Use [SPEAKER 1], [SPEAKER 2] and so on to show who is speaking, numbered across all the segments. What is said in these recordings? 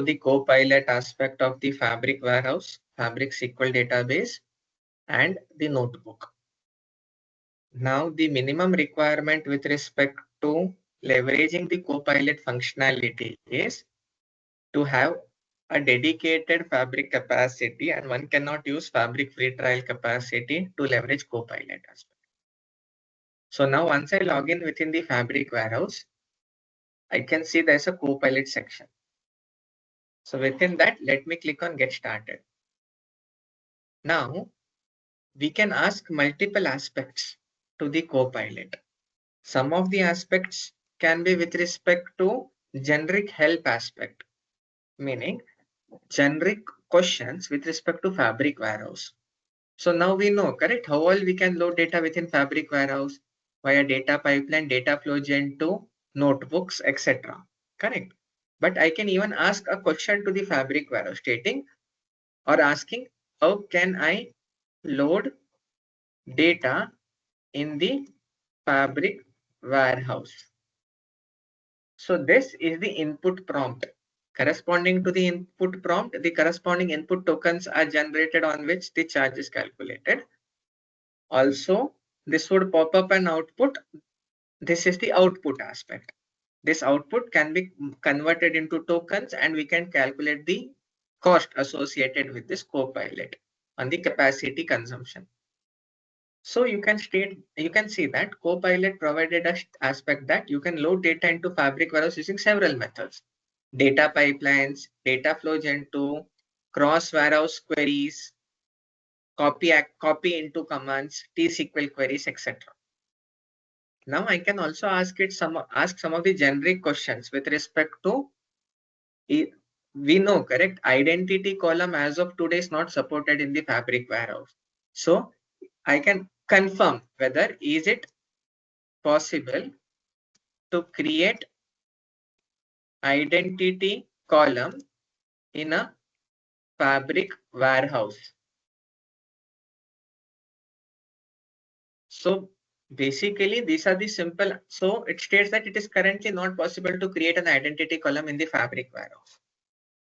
[SPEAKER 1] the Copilot aspect of the Fabric Warehouse, Fabric SQL database, and the notebook. Now, the minimum requirement with respect to leveraging the Copilot functionality is to have a dedicated Fabric capacity, and one cannot use Fabric free trial capacity to leverage Copilot aspect. So now once I log in within the Fabric Warehouse, I can see there's a Copilot section. So within that, let me click on Get Started. Now, we can ask multiple aspects to the Copilot. Some of the aspects can be with respect to generic help aspect, meaning generic questions with respect to Fabric Warehouse. So now we know, correct, how all we can load data within Fabric Warehouse via data pipeline, data flow gen 2, notebooks, etc. Correct. But I can even ask a question to the Fabric Warehouse stating or asking, how can I load data in the Fabric Warehouse? So this is the input prompt. Corresponding to the input prompt, the corresponding input tokens are generated on which the charge is calculated. Also, this would pop up an output. This is the output aspect. This output can be converted into tokens and we can calculate the cost associated with this Copilot on the capacity consumption. So you can see that Copilot provided an aspect that you can load data into Fabric Warehouse using several methods. Data pipelines, data flow gen 2, cross warehouse queries, copy into commands, T-SQL queries, etc. Now I can also ask some of the generic questions with respect to, we know, correct, identity column as of today is not supported in the Fabric Warehouse. So I can confirm whether is it possible to create identity column in a Fabric Warehouse. So basically these are the simple, so it states that it is currently not possible to create an identity column in the Fabric Warehouse.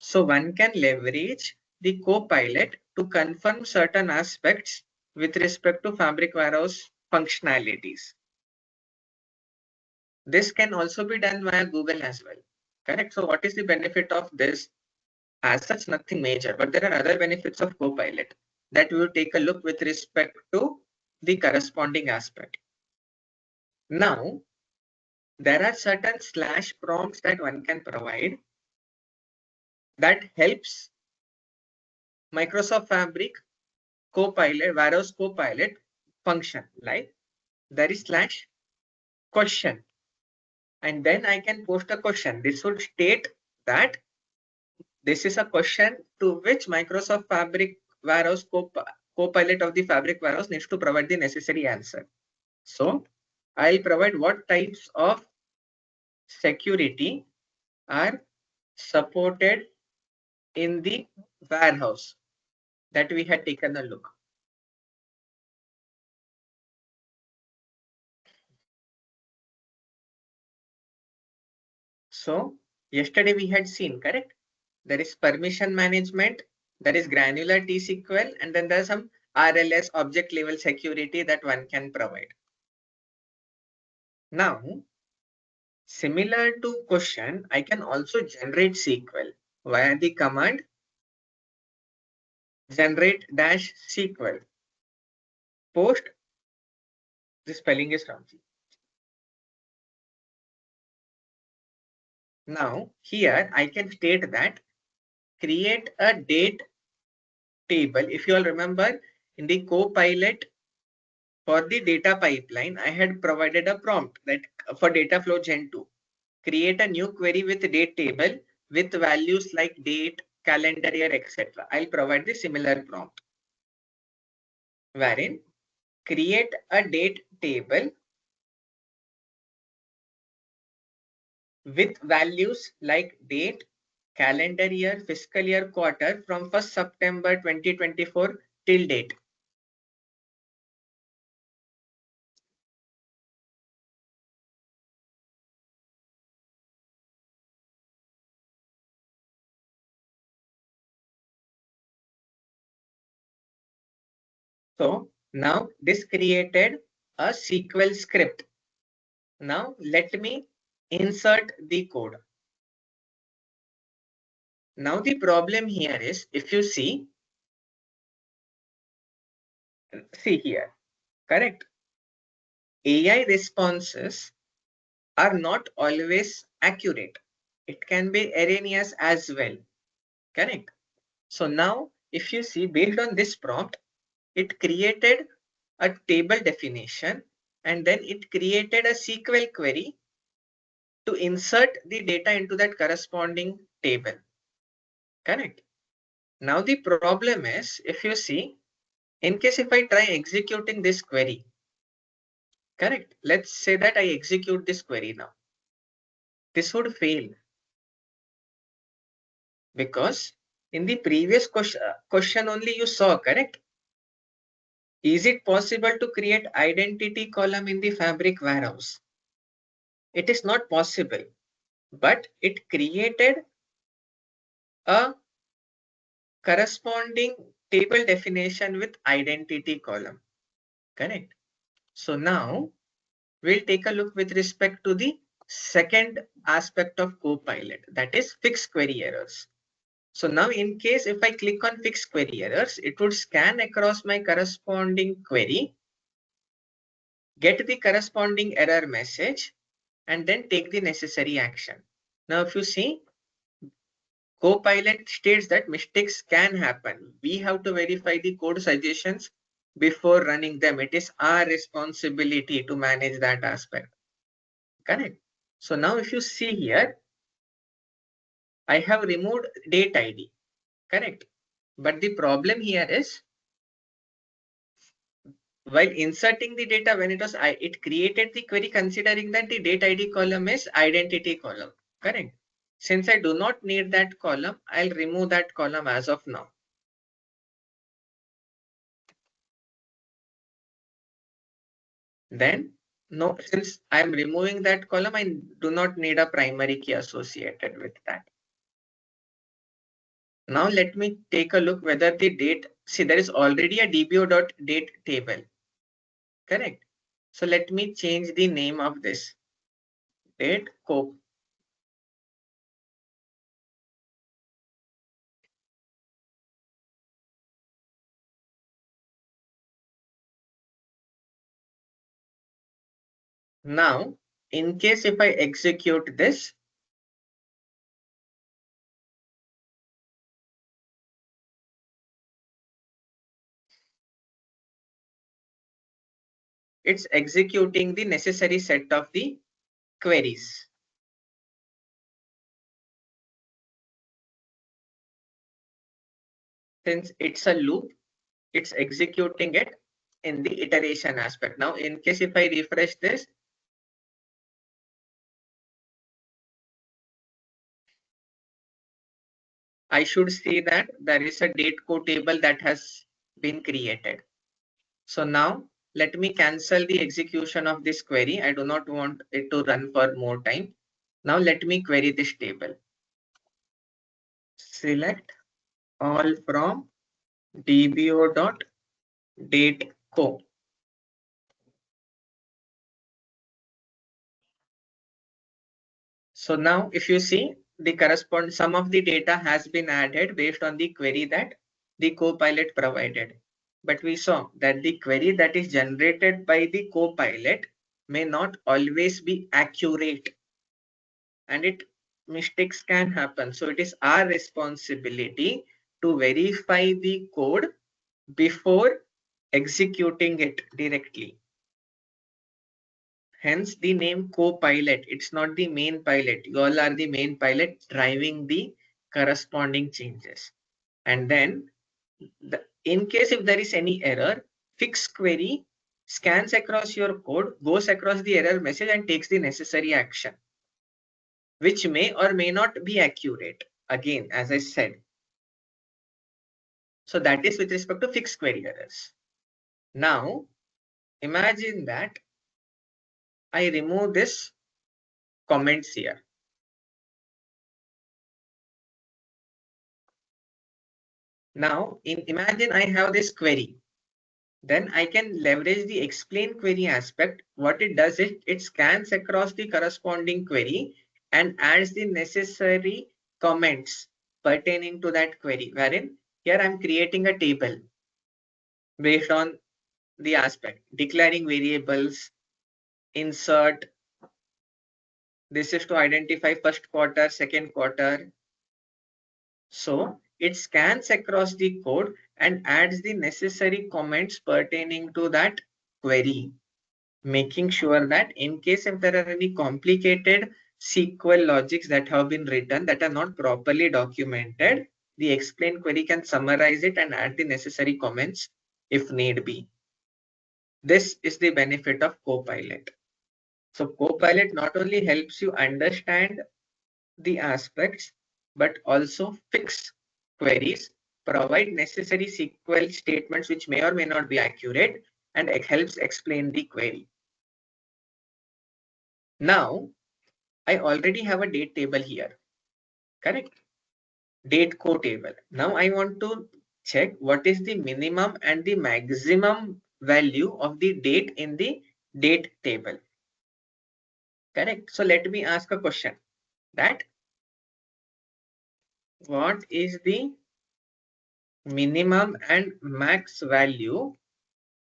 [SPEAKER 1] So one can leverage the Copilot to confirm certain aspects with respect to Fabric Warehouse functionalities. This can also be done via Google as well. Correct. So what is the benefit of this? As such, nothing major, but there are other benefits of Copilot that we will take a look with respect to the corresponding aspect. Now, there are certain slash prompts that one can provide that helps Microsoft Fabric Copilot, Warehouse Copilot function. Like there is slash question, and then I can post a question. This would state that this is a question to which Microsoft Fabric Warehouse Copilot of the Fabric Warehouse needs to provide the necessary answer. So I'll provide what types of security are supported in the warehouse that we had taken a look. So yesterday we had seen, correct? There is permission management, there is granular T-SQL, and then there's some RLS object level security that one can provide. Now, similar to question, I can also generate SQL via the command generate dash SQL. Post, the spelling is wrong. Now, here I can state that create a date table. If you all remember, in the Copilot for the data pipeline, I had provided a prompt that for data flow gen 2, create a new query with date table with values like date, calendar year, etc. I'll provide the similar prompt wherein create a date table with values like date, calendar year, fiscal year, quarter from 1st September 2024 till date. So now this created a SQL script. Now let me insert the code. Now the problem here is, if you see here, correct? AI responses are not always accurate. It can be erroneous as well, correct? So now if you see, based on this prompt, it created a table definition and then it created a SQL query to insert the data into that corresponding table, correct? Now the problem is, if you see, in case if I try executing this query, correct? Let's say that I execute this query now. This would fail because in the previous question only you saw, correct? Is it possible to create identity column in the Fabric warehouse? It is not possible, but it created a corresponding table definition with identity column, correct? So now we'll take a look with respect to the second aspect of Copilot, that is fixed query errors. So now in case if I click on fixed query errors, it would scan across my corresponding query, get the corresponding error message, and then take the necessary action. Now if you see, Copilot states that mistakes can happen. We have to verify the code suggestions before running them. It is our responsibility to manage that aspect. Correct. So now if you see here, I have removed date ID. Correct. But the problem here is, while inserting the data, when it created the query considering that the date ID column is identity column. Correct. Since I do not need that column, I'll remove that column as of now. Then no, since I'm removing that column, I do not need a primary key associated with that. Now let me take a look whether the date, see there is already a dbo.date table, correct? So let me change the name of this, date cop. Now, in case if I execute this, it's executing the necessary set of the queries. Since it's a loop, it's executing it in the iteration aspect. Now, in case if I refresh this, I should see that there is a date code table that has been created. So now let me cancel the execution of this query. I do not want it to run for more time. Now let me query this table. Select all from dbo.dateco. So now if you see, the correspond some of the data has been added based on the query that the Copilot provided. But we saw that the query that is generated by the Copilot may not always be accurate, and mistakes can happen. So it is our responsibility to verify the code before executing it directly. Hence the name co-pilot. It's not the main pilot. You all are the main pilot driving the corresponding changes. And then in case if there is any error, fix query scans across your code, goes across the error message and takes the necessary action, which may or may not be accurate. Again, as I said. So that is with respect to fixed query errors. Now, imagine that I remove this comments here. Now, imagine I have this query. Then I can leverage the explain query aspect. What it does is it scans across the corresponding query and adds the necessary comments pertaining to that query, wherein here I'm creating a table based on the aspect, declaring variables, insert. This is to identify first quarter, second quarter. So it scans across the code and adds the necessary comments pertaining to that query, making sure that in case if there are any complicated SQL logics that have been written that are not properly documented, the explain query can summarize it and add the necessary comments if need be. This is the benefit of Copilot. So Copilot not only helps you understand the aspects, but also fix queries, provide necessary SQL statements which may or may not be accurate, and it helps explain the query. Now, I already have a date table here, correct? Date co table. Now I want to check what is the minimum and the maximum value of the date in the date table, correct? So let me ask a question that what is the minimum and max value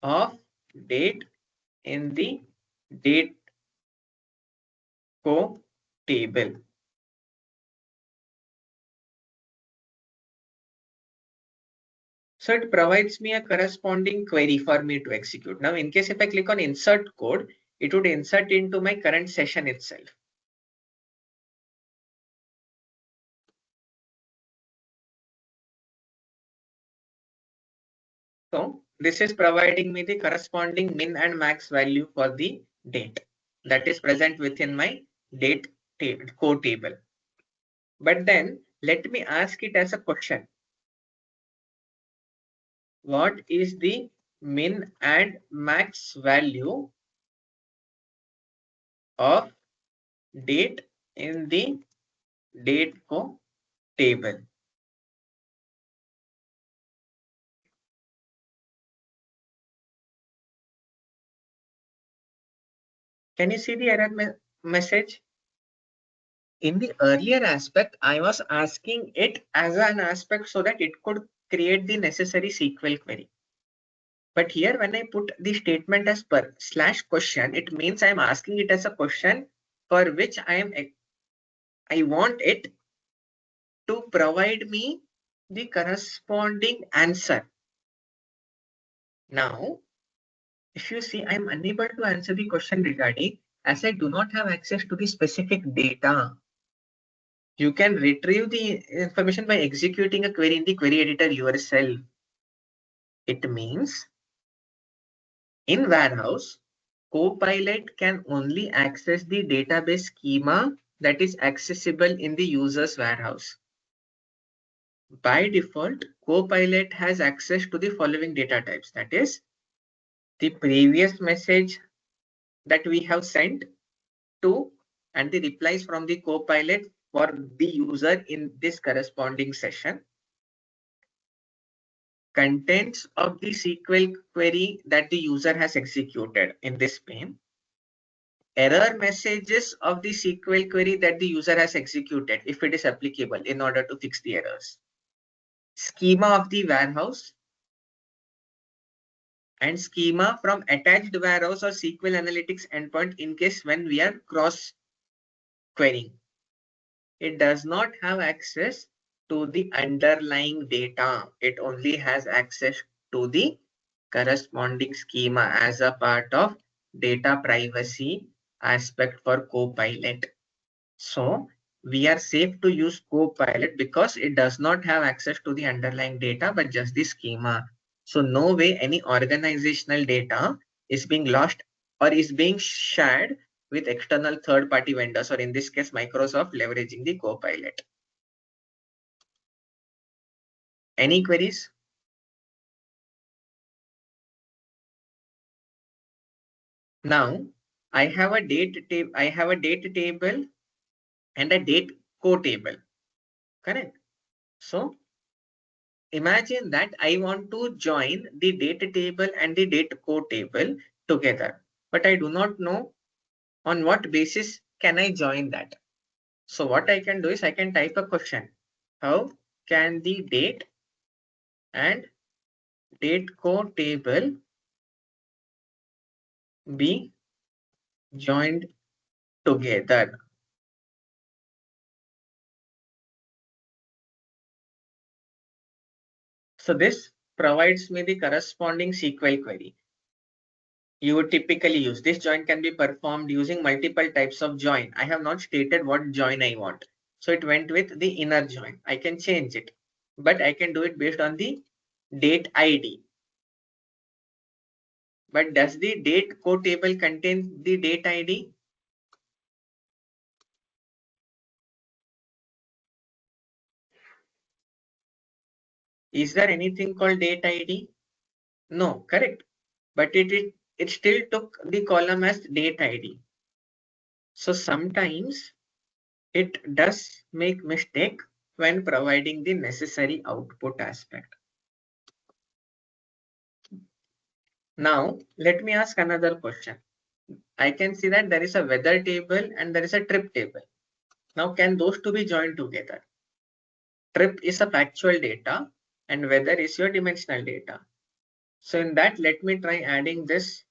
[SPEAKER 1] of date in the date co table? So it provides me a corresponding query for me to execute. Now, in case if I click on insert code, it would insert into my current session itself. So this is providing me the corresponding min and max value for the date that is present within my date code table. But then let me ask it as a question. What is the min and max value of date in the date co table? Can you see the error message? In the earlier aspect, I was asking it as an aspect so that it could create the necessary SQL query. But here, when I put the statement as per slash question, it means I'm asking it as a question for which I want it to provide me the corresponding answer. Now, if you see, I'm unable to answer the question regarding as I do not have access to the specific data. You can retrieve the information by executing a query in the query editor yourself. It means in warehouse, Copilot can only access the database schema that is accessible in the user's warehouse. By default, Copilot has access to the following data types. That is the previous message that we have sent to and the replies from the Copilot for the user in this corresponding session. Contents of the SQL query that the user has executed in this pane. Error messages of the SQL query that the user has executed if it is applicable in order to fix the errors. Schema of the warehouse and schema from attached warehouse or SQL Analytics endpoint in case when we are cross querying. It does not have access to the underlying data. It only has access to the corresponding schema as a part of data privacy aspect for Copilot. So we are safe to use Copilot because it does not have access to the underlying data, but just the schema. So no way any organizational data is being lost or is being shared with external third-party vendors, or in this case, Microsoft leveraging the Copilot. Any queries? Now I have a date table. I have a date table and a date co table. Correct. So imagine that I want to join the date table and the date code table together, but I do not know on what basis can I join that. So what I can do is I can type a question. How can the date and date code table be joined together? So this provides me the corresponding SQL query. You would typically use. This join can be performed using multiple types of join. I have not stated what join I want. So it went with the inner join. I can change it, but I can do it based on the date ID. But does the date code table contain the date ID? Is there anything called date ID? No, correct. But it still took the column as date ID. So sometimes it does make mistake when providing the necessary output aspect. Now, let me ask another question. I can see that there is a weather table and there is a trip table. Now, can those two be joined together? Trip is a factual data and weather is your dimensional data. So in that, let me try adding this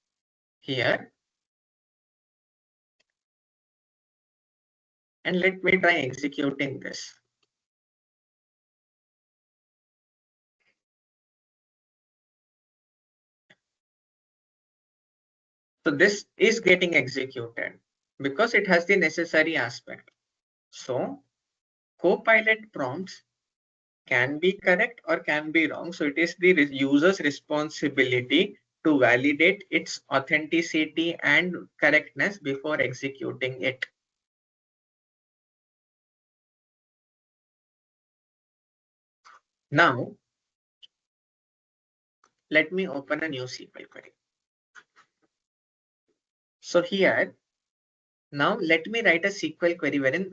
[SPEAKER 1] here. And let me try executing this. So this is getting executed because it has the necessary aspect. So Copilot prompts can be correct or can be wrong. So it is the user's responsibility to validate its authenticity and correctness before executing it. Now, let me open a new SQL query. So here, now let me write a SQL query wherein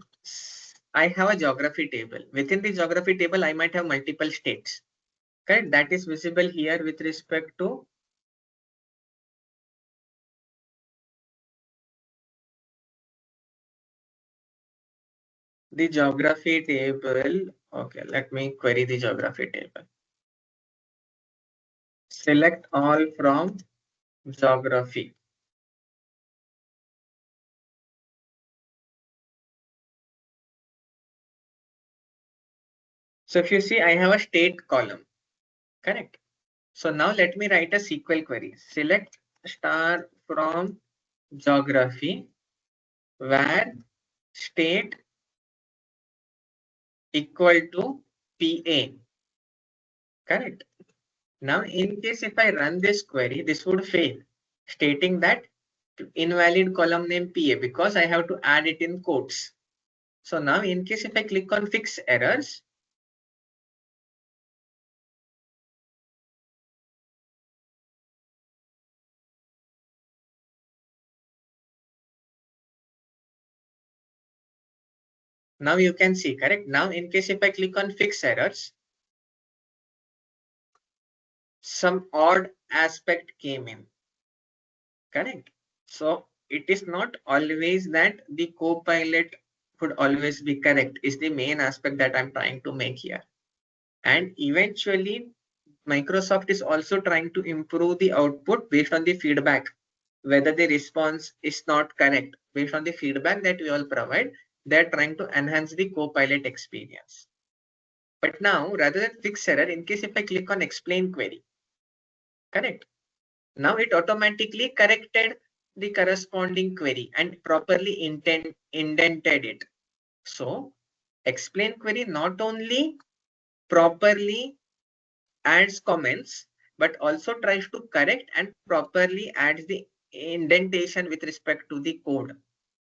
[SPEAKER 1] I have a geography table. Within the geography table, I might have multiple states. Okay, that is visible here with respect to the geography table. Okay, let me query the geography table. Select all from geography. So if you see, I have a state column, correct? So now let me write a SQL query. Select star from geography where state equal to PA, correct? Now, in case if I run this query, this would fail, stating that invalid column name PA because I have to add it in quotes. So now in case if I click on fix errors, now you can see, correct? Now in case if I click on fix errors, some odd aspect came in, correct? So it is not always that the Copilot could always be correct is the main aspect that I'm trying to make here. And eventually Microsoft is also trying to improve the output based on the feedback, whether the response is not correct. Based on the feedback that we all provide, they're trying to enhance the Copilot experience. But now, rather than fix error, in case if I click on explain query, correct? Now it automatically corrected the corresponding query and properly indented it. So explain query not only properly adds comments, but also tries to correct and properly adds the indentation with respect to the code.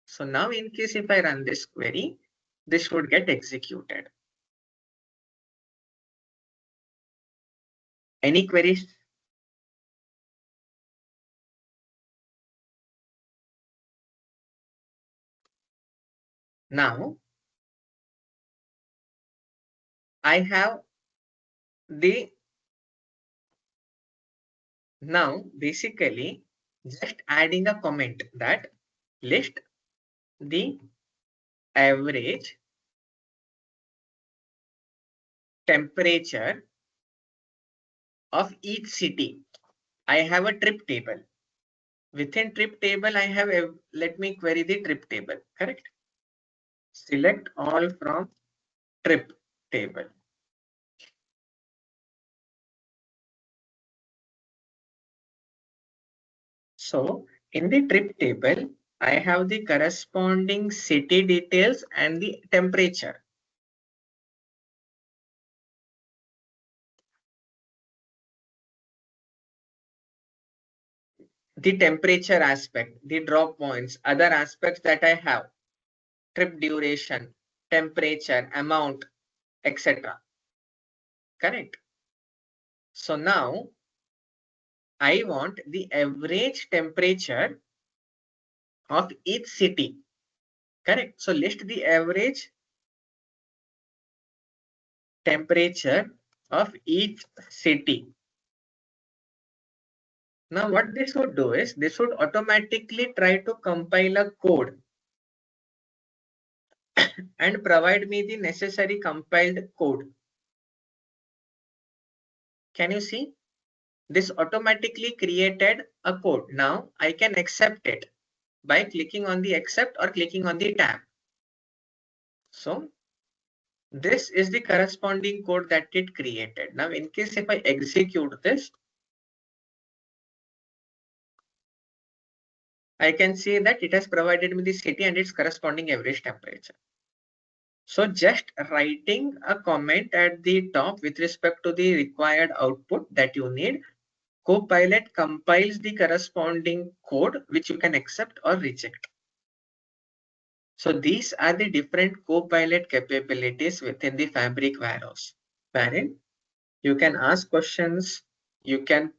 [SPEAKER 1] So now in case if I run this query, this would get executed. Any queries? Now I have now basically just adding a comment that list the average temperature of each city. I have a trip table. Within trip table, I have let me query the trip table, correct? Select all from trip table. So in the trip table, I have the corresponding city details and the temperature. The temperature aspect, the drop points, other aspects that I have, trip duration, temperature, amount, etc. Correct. So now I want the average temperature of each city. Correct. So list the average temperature of each city. Now what this would do is this would automatically try to compile a code and provide me the necessary compiled code. Can you see? This automatically created a code. Now I can accept it by clicking on the accept or clicking on the tab. So this is the corresponding code that it created. Now in case if I execute this, I can see that it has provided me the city and its corresponding average temperature. So just writing a comment at the top with respect to the required output that you need, Copilot compiles the corresponding code which you can accept or reject. So these are the different Copilot capabilities within the Fabric warehouse, wherein you can ask questions, you can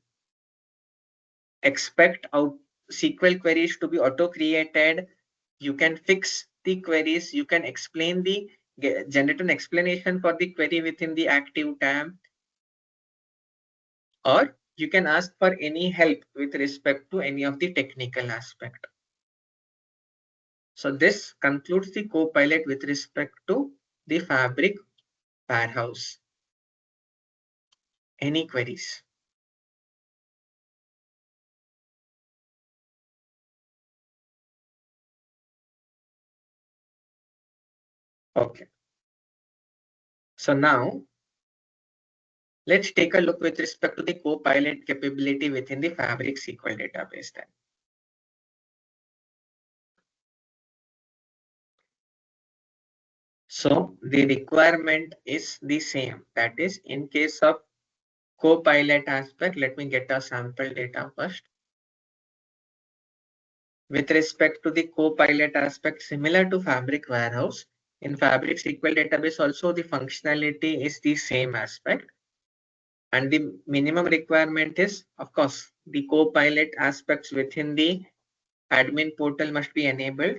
[SPEAKER 1] expect out SQL queries to be auto-created, you can fix the queries, you can explain the generate an explanation for the query within the active tab, or you can ask for any help with respect to any of the technical aspect. So this concludes the Copilot with respect to the Fabric warehouse. Any queries? Okay. So now let's take a look with respect to the Copilot capability within the Fabric SQL database then. So the requirement is the same. That is, in case of Copilot aspect, let me get a sample data first. With respect to the Copilot aspect, similar to Fabric Warehouse, in Fabric SQL database also the functionality is the same aspect. And the minimum requirement is, of course, the Copilot aspects within the admin portal must be enabled,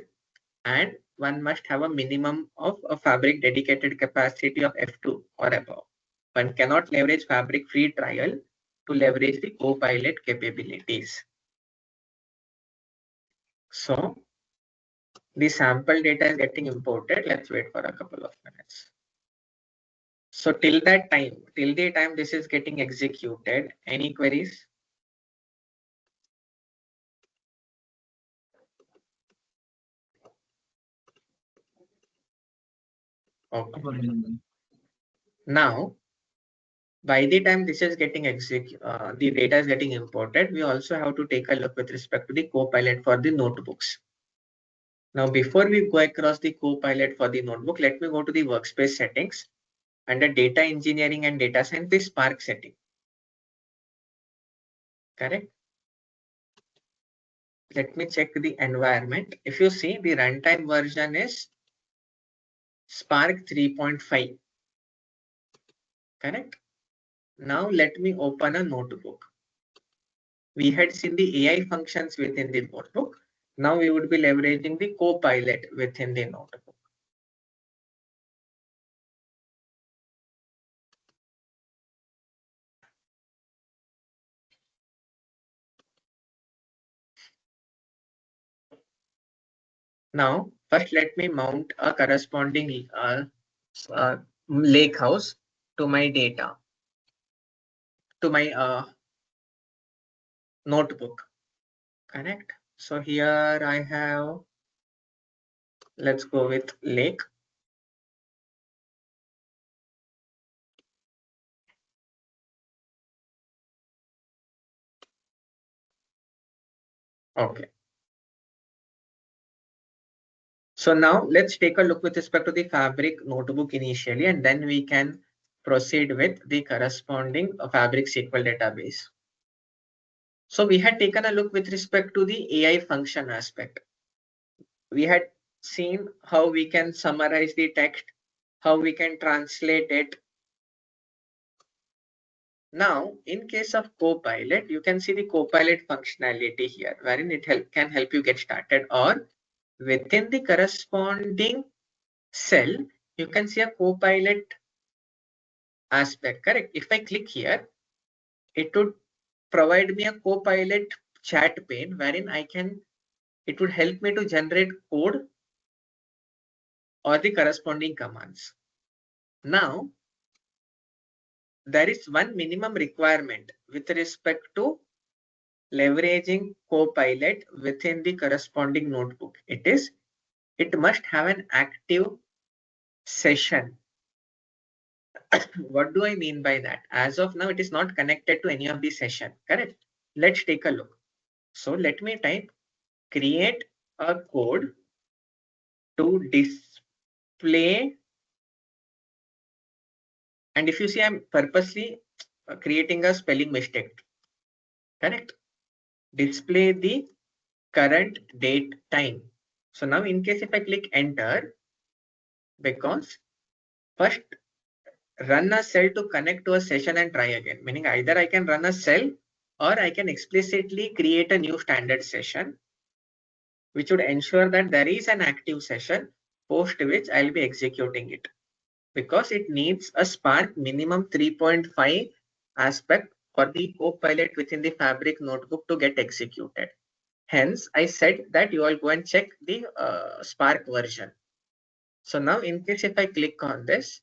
[SPEAKER 1] and one must have a minimum of a Fabric dedicated capacity of F2 or above. One cannot leverage Fabric free trial to leverage the Copilot capabilities. So the sample data is getting imported. Let's wait for a couple of minutes. So till the time this is getting executed, any queries? Okay. Now, by the time this is getting the data is getting imported, we also have to take a look with respect to the Copilot for the notebooks. Now, before we go across the Copilot for the notebook, let me go to the workspace settings under data engineering and data science, the Spark setting. Correct. Let me check the environment. If you see, the runtime version is Spark 3.5. Correct. Now let me open a notebook. We had seen the AI functions within the notebook. Now we would be leveraging the Copilot within the notebook. Now, first let me mount a corresponding lake house to my data, to my notebook. Correct. So here I have, let's go with lake. Okay. So now let's take a look with respect to the Fabric notebook initially, and then we can proceed with the corresponding Fabric SQL database. So we had taken a look with respect to the AI function aspect. We had seen how we can summarize the text, how we can translate it. Now, in case of Copilot, you can see the Copilot functionality here, wherein it can help you get started, or within the corresponding cell, you can see a Copilot aspect. Correct. If I click here, it would provide me a Copilot chat pane wherein it would help me to generate code or the corresponding commands. Now, there is one minimum requirement with respect to leveraging Copilot within the corresponding notebook. It must have an active session. What do I mean by that? As of now, it is not connected to any of the session. Correct. Let's take a look. So let me type create a code to display. And if you see, I'm purposely creating a spelling mistake. Correct. Display the current date time. So now in case if I click enter, because first run a cell to connect to a session and try again, meaning either I can run a cell or I can explicitly create a new standard session, which would ensure that there is an active session post which I'll be executing it, because it needs a Spark minimum 3.5 aspect for the Copilot within the Fabric notebook to get executed. Hence, I said that you all go and check the Spark version. So now in case if I click on this,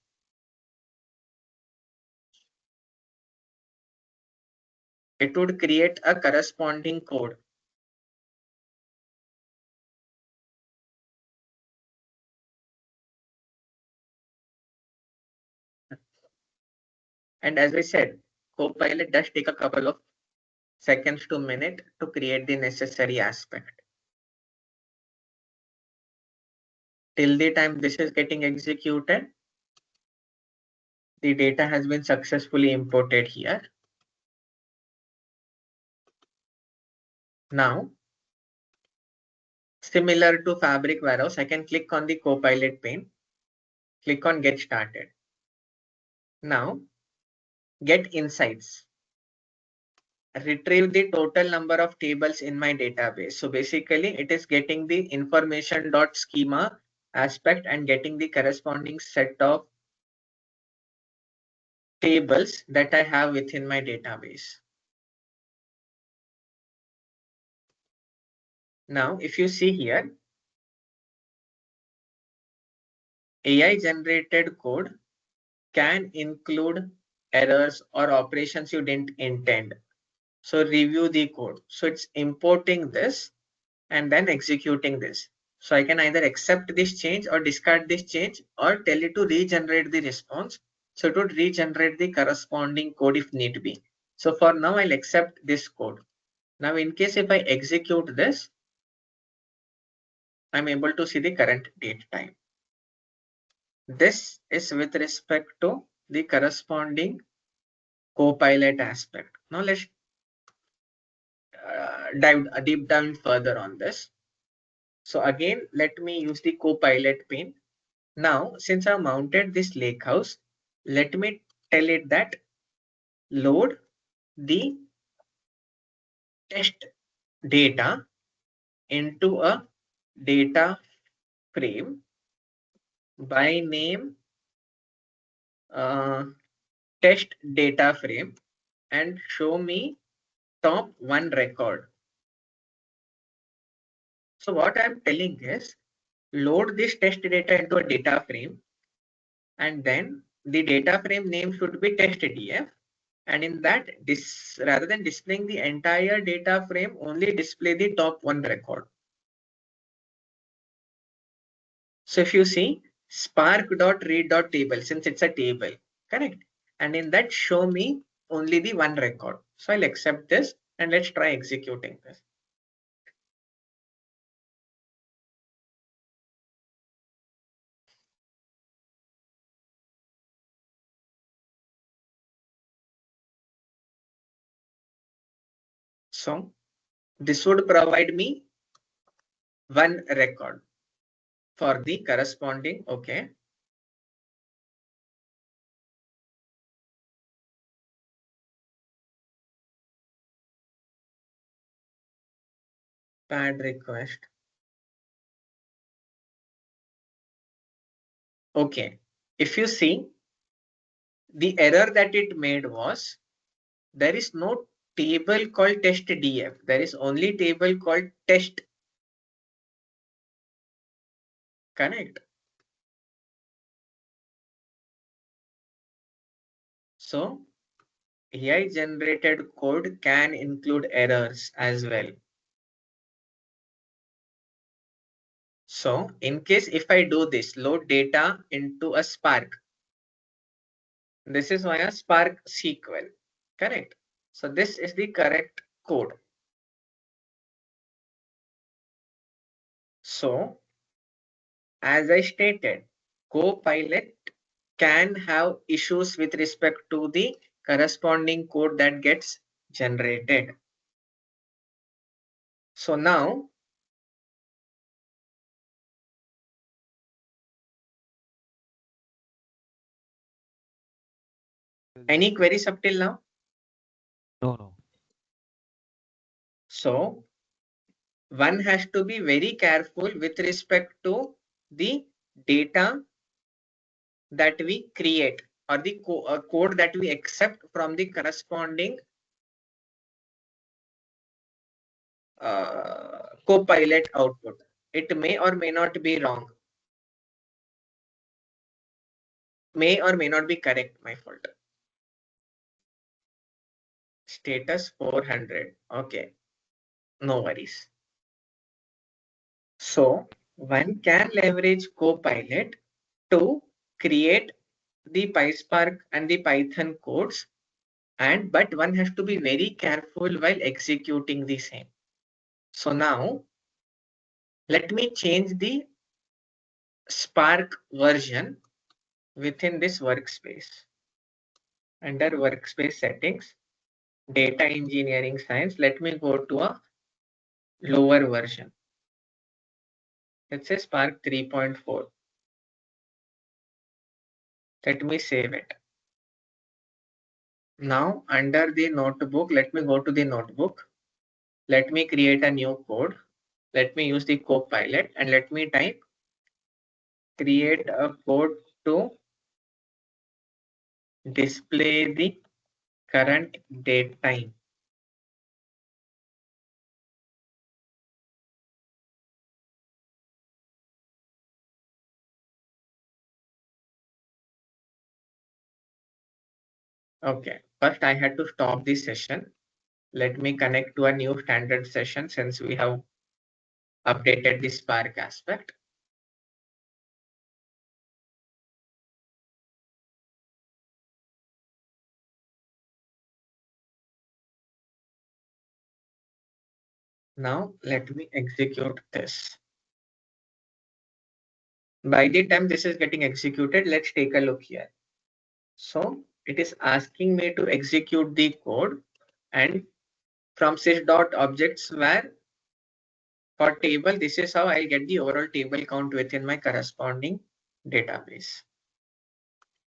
[SPEAKER 1] it would create a corresponding code. And as I said, Copilot does take a couple of seconds to minute to create the necessary aspect. Till the time this is getting executed, the data has been successfully imported here. Now, similar to Fabric Warehouse, I can click on the Copilot pane, click on Get Started. Now, get insights. Retrieve the total number of tables in my database. So basically, it is getting the information.schema aspect and getting the corresponding set of tables that I have within my database. Now, if you see here, AI generated code can include errors or operations you didn't intend. So review the code. So it's importing this and then executing this. So I can either accept this change or discard this change or tell it to regenerate the response. So it would regenerate the corresponding code if need be. So for now, I'll accept this code. Now, in case if I execute this, I'm able to see the current date time. This is with respect to the corresponding Copilot aspect. Now let's dive deep down further on this. So again, let me use the Copilot pane. Now, since I mounted this lakehouse, let me tell it that load the test data into a data frame by name test data frame and show me top one record. So what I'm telling is load this test data into a data frame, and then the data frame name should be testdf. And in that, rather than displaying the entire data frame, only display the top one record. So if you see spark.read.table, since it's a table, correct? And in that, show me only the one record. So I'll accept this and let's try executing this. So this would provide me one record for the corresponding, okay. Pad request. Okay. If you see, the error that it made was there is no table called testdf. There is only table called test. Correct. So AI generated code can include errors as well. So in case if I do this, load data into a Spark, this is via Spark SQL, correct? So this is the correct code. So as I stated, Copilot can have issues with respect to the corresponding code that gets generated. So now any queries up till now?
[SPEAKER 2] No.
[SPEAKER 1] So one has to be very careful with respect to the data that we create or the code that we accept from the corresponding Copilot output. It may or may not be wrong, may or may not be correct, my fault. Status 400. Okay, no worries. So one can leverage Copilot to create the PySpark and the Python codes, but one has to be very careful while executing the same. So now let me change the Spark version within this workspace. Under workspace settings, data engineering science, let me go to a lower version. Let's say Spark 3.4. Let me save it. Now under the notebook, let me go to the notebook. Let me create a new code. Let me use the Copilot and let me type create a code to display the current date time. Okay, first I had to stop this session. Let me connect to a new standard session since we have updated the Spark aspect. Now let me execute this. By the time this is getting executed, let's take a look here. So it is asking me to execute the code, and from sys.objects where for table, this is how I'll get the overall table count within my corresponding database.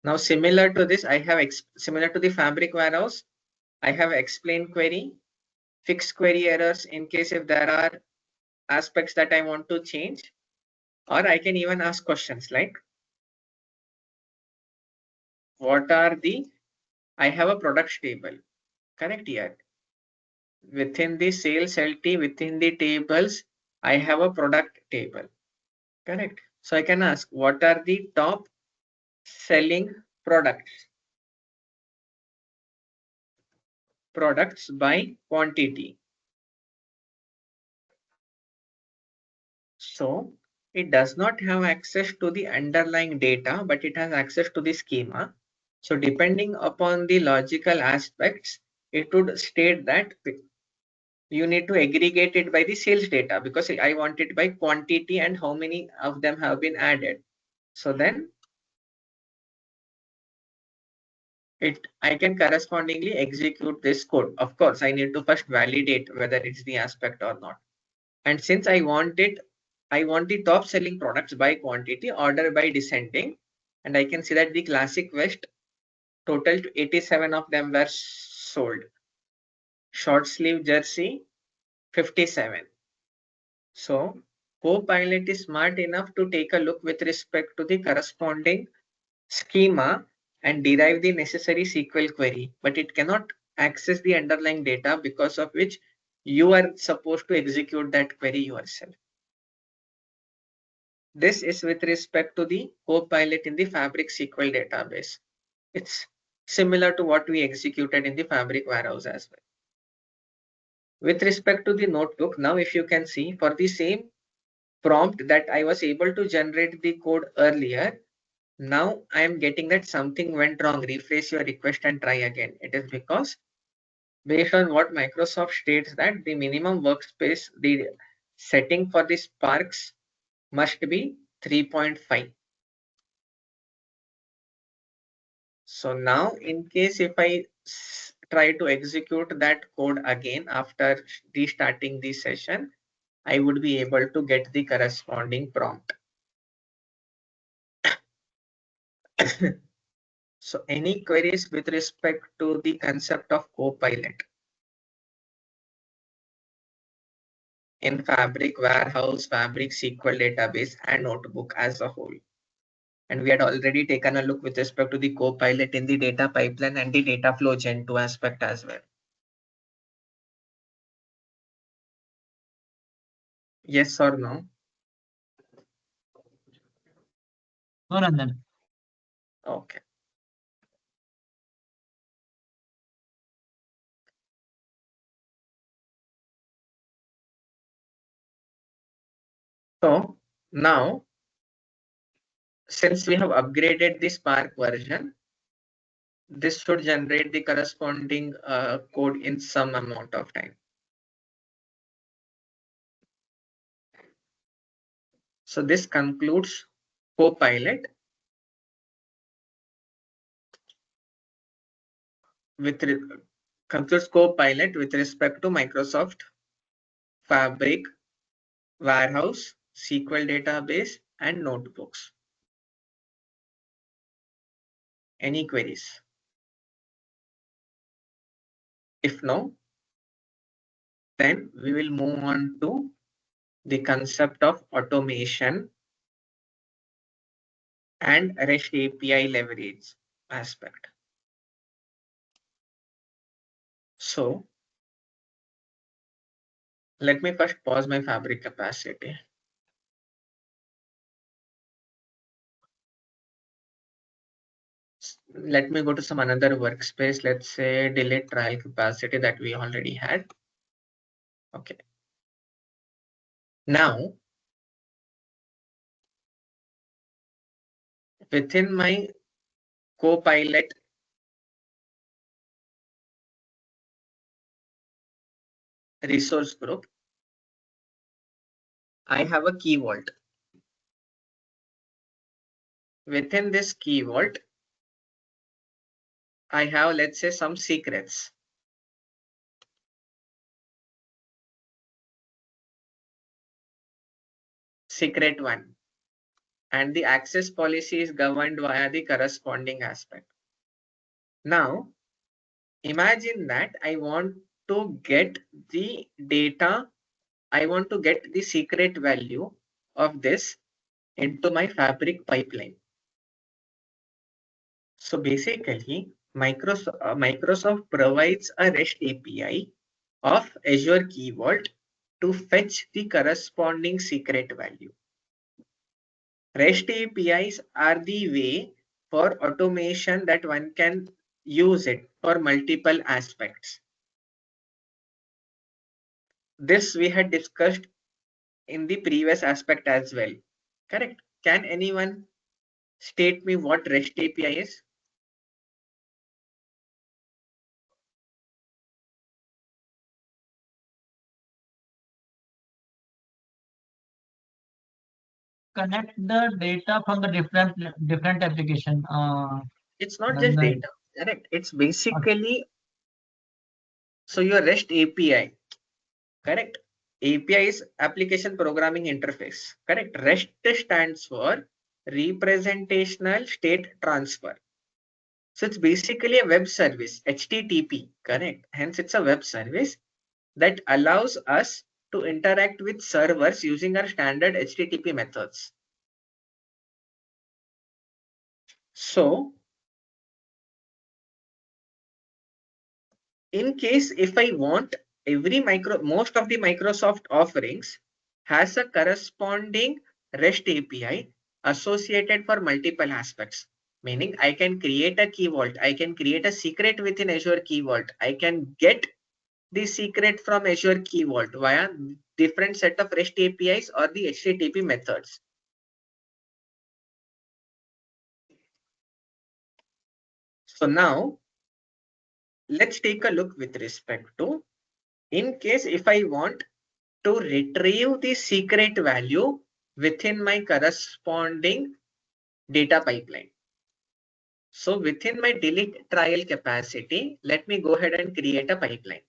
[SPEAKER 1] Now similar to this, I have similar to the Fabric warehouse, I have explain query, fix query errors in case if there are aspects that I want to change, or I can even ask questions like what are the, I have a products table, correct here. Within the sales LT, within the tables, I have a product table. Correct. So I can ask, what are the top selling products by quantity? So it does not have access to the underlying data, but it has access to the schema. So depending upon the logical aspects, it would state that you need to aggregate it by the sales data, because I want it by quantity and how many of them have been added. So then I can correspondingly execute this code. Of course, I need to first validate whether it's the aspect or not. And since I want the top selling products by quantity, order by descending, and I can see that the classic vest total 87 of them were sold. Short sleeve jersey 57. So Copilot is smart enough to take a look with respect to the corresponding schema and derive the necessary SQL query, but it cannot access the underlying data, because of which you are supposed to execute that query yourself. This is with respect to the Copilot in the Fabric SQL database. It's similar to what we executed in the Fabric warehouse as well. With respect to the notebook, now if you can see, for the same prompt that I was able to generate the code earlier, now I am getting that something went wrong. Rephrase your request and try again. It is because based on what Microsoft states that the minimum workspace, the setting for the Sparks must be 3.5. So now in case if I try to execute that code again after restarting the session, I would be able to get the corresponding prompt. So any queries with respect to the concept of Copilot in Fabric Warehouse, Fabric SQL database, and Notebook as a whole? And we had already taken a look with respect to the Copilot in the data pipeline and the data flow Gen 2 aspect as well. Yes or no?
[SPEAKER 2] No, Ranjan.
[SPEAKER 1] Okay. So now, since we have upgraded the Spark version, this should generate the corresponding code in some amount of time. So this concludes Copilot concludes Copilot with respect to Microsoft Fabric, Warehouse, SQL database, and notebooks. Any queries? If no, then we will move on to the concept of automation and REST API leverage aspect. So let me first pause my Fabric capacity. Let me go to some another workspace. Let's say delete trial capacity that we already had. Okay. Now, within my Copilot resource group, I have a key vault. Within this key vault, I have, let's say, some secrets. Secret 1. And the access policy is governed via the corresponding aspect. Now, imagine that I want to get the data, I want to get the secret value of this into my Fabric pipeline. So basically, Microsoft provides a REST API of Azure Key Vault to fetch the corresponding secret value. REST APIs are the way for automation that one can use it for multiple aspects. This we had discussed in the previous aspect as well. Correct? Can anyone state me what REST API is?
[SPEAKER 2] Connect the data from the different application.
[SPEAKER 1] It's not just
[SPEAKER 2] Nandan.
[SPEAKER 1] data. Correct? It's basically so your REST API. Correct? API is application programming interface. Correct? REST stands for representational state transfer. So it's basically a web service, HTTP, correct? Hence it's a web service that allows us to interact with servers using our standard HTTP methods. So in case if I want most of the Microsoft offerings has a corresponding REST API associated for multiple aspects. Meaning I can create a key vault, I can create a secret within Azure Key Vault, I can get the secret from Azure Key Vault via different set of REST APIs or the HTTP methods. So now let's take a look with respect to, in case if I want to retrieve the secret value within my corresponding data pipeline. So within my delete trial capacity, let me go ahead and create a pipeline.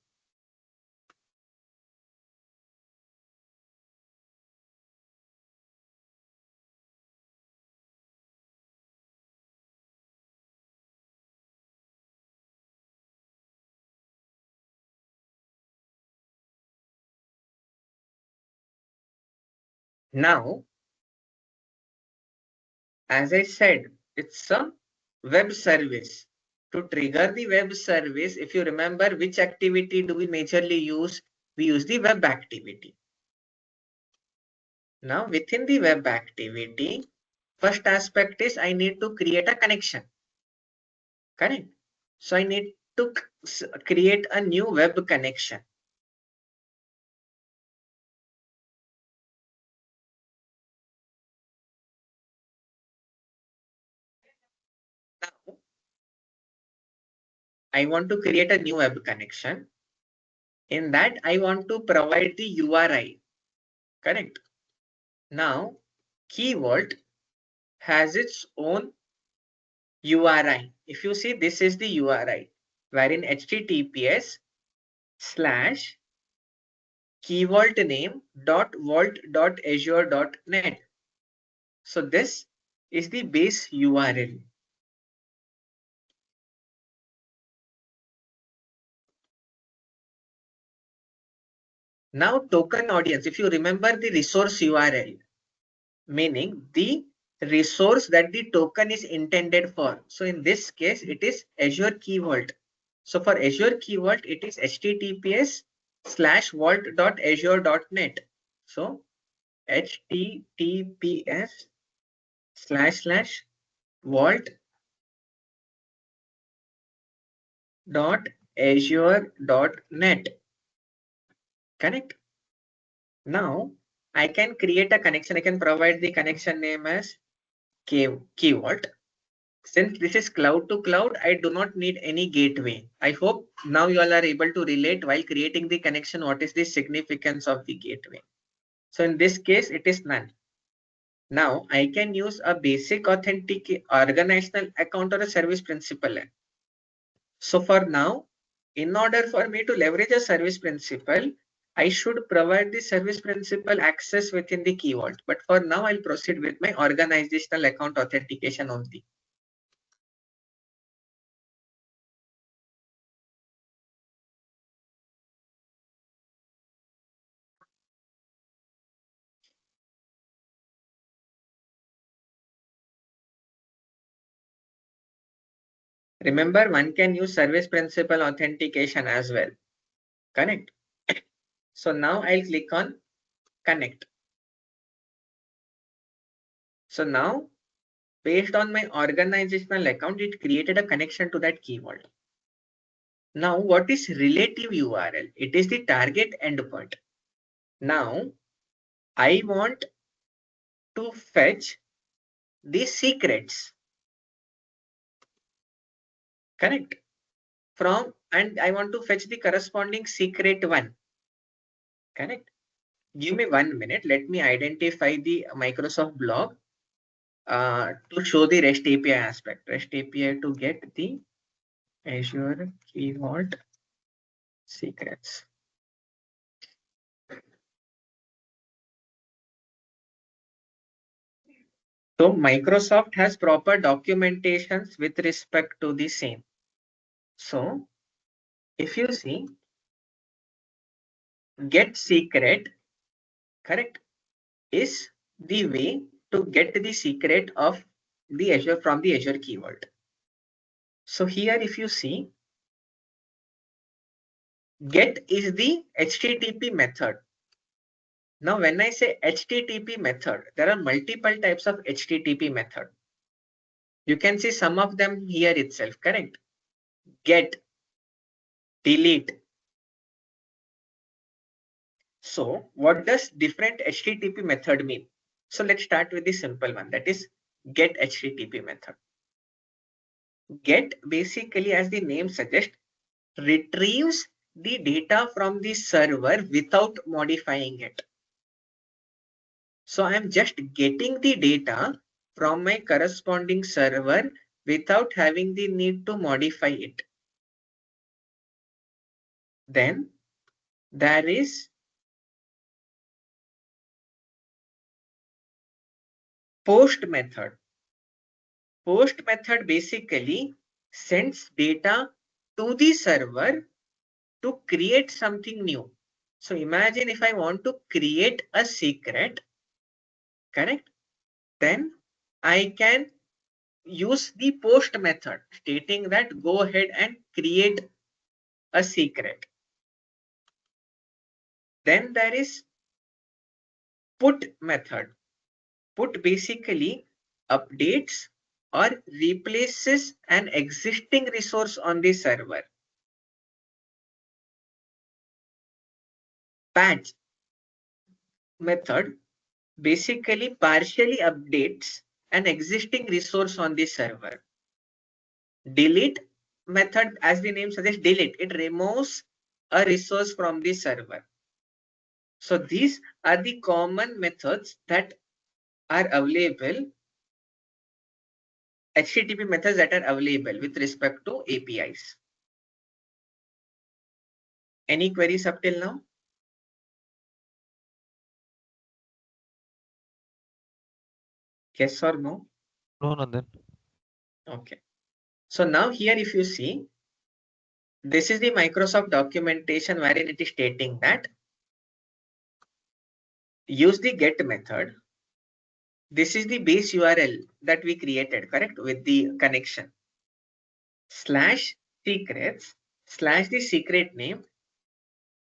[SPEAKER 1] Now, as I said, it's a web service. To trigger the web service, if you remember, which activity do we majorly use? We use the web activity. Now, within the web activity, first aspect is I need to create a connection. Correct? So I need to create a new web connection. Now, I want to create a new web connection. In that, I want to provide the URI. Correct? Now, Key Vault has its own URI. If you see, this is the URI, wherein https slash keyvaultname.vault.azure.net. So this is the base URL. Now token audience, if you remember the resource URL, meaning the resource that the token is intended for. So in this case, it is Azure Key Vault. So for Azure Key Vault, it is https:/vault.azure.net. So https:/vault.azure.net. Correct? Now I can create a connection. I can provide the connection name as Key Vault. Since this is cloud to cloud, I do not need any gateway. I hope now you all are able to relate while creating the connection. What is the significance of the gateway? So in this case, it is none. Now I can use a basic authentic organizational account or a service principal. So for now, in order for me to leverage a service principal, I should provide the service principal access within the Key Vault. But for now, I'll proceed with my organizational account authentication only. Remember, one can use service principal authentication as well. Connect. So now I'll click on connect. So now, based on my organizational account, it created a connection to that keyword. Now, what is relative URL? It is the target endpoint. Now, I want to fetch the secrets, correct? And I want to fetch the corresponding secret one, correct? Give me 1 minute. Let me identify the Microsoft blog to show the REST API aspect. REST API to get the Azure keyword secrets. So Microsoft has proper documentations with respect to the same. So if you see get secret, correct, is the way to get the secret of the Azure from the Azure keyword. So here if you see, get is the HTTP method. Now when I say HTTP method, there are multiple types of HTTP method. You can see some of them here itself, correct? Get, delete. So what does different HTTP method mean? So let's start with the simple one, that is get HTTP method. Get basically, as the name suggests, retrieves the data from the server without modifying it. So I'm just getting the data from my corresponding server without having the need to modify it. Then there is post method. Post method basically sends data to the server to create something new. So imagine if I want to create a secret, correct? Then I can use the post method stating that go ahead and create a secret. Then there is put method. Put basically updates or replaces an existing resource on the server. Patch method basically partially updates an existing resource on the server. Delete method, as the name suggests, delete. It removes a resource from the server. So these are the common methods that are available, HTTP methods that are available with respect to APIs. Any queries up till now? Yes or no?
[SPEAKER 3] No, Nandan.
[SPEAKER 1] Okay. So now here if you see, this is the Microsoft documentation wherein it is stating that use the get method. This is the base URL that we created, correct, with the connection. /secrets/ the secret name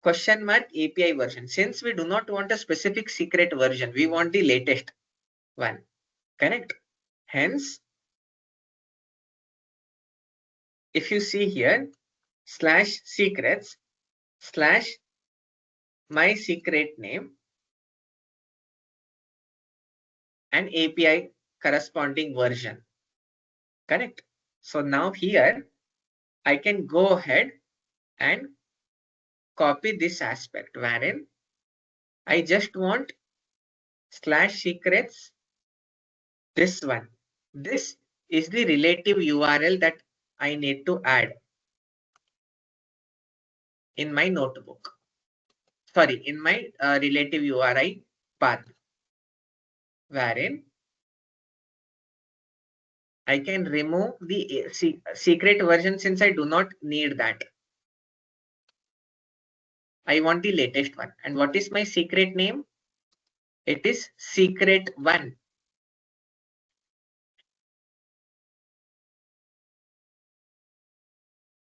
[SPEAKER 1] $API version. Since we do not want a specific secret version, we want the latest one, correct? Hence, if you see here, /secrets/ my secret name and API corresponding version, correct? So now here I can go ahead and copy this aspect wherein I just want /secrets, this one. This is the relative URL that I need to add in my notebook. Sorry, in my relative URI path, wherein I can remove the secret version since I do not need that. I want the latest one. And what is my secret name? It is secret1.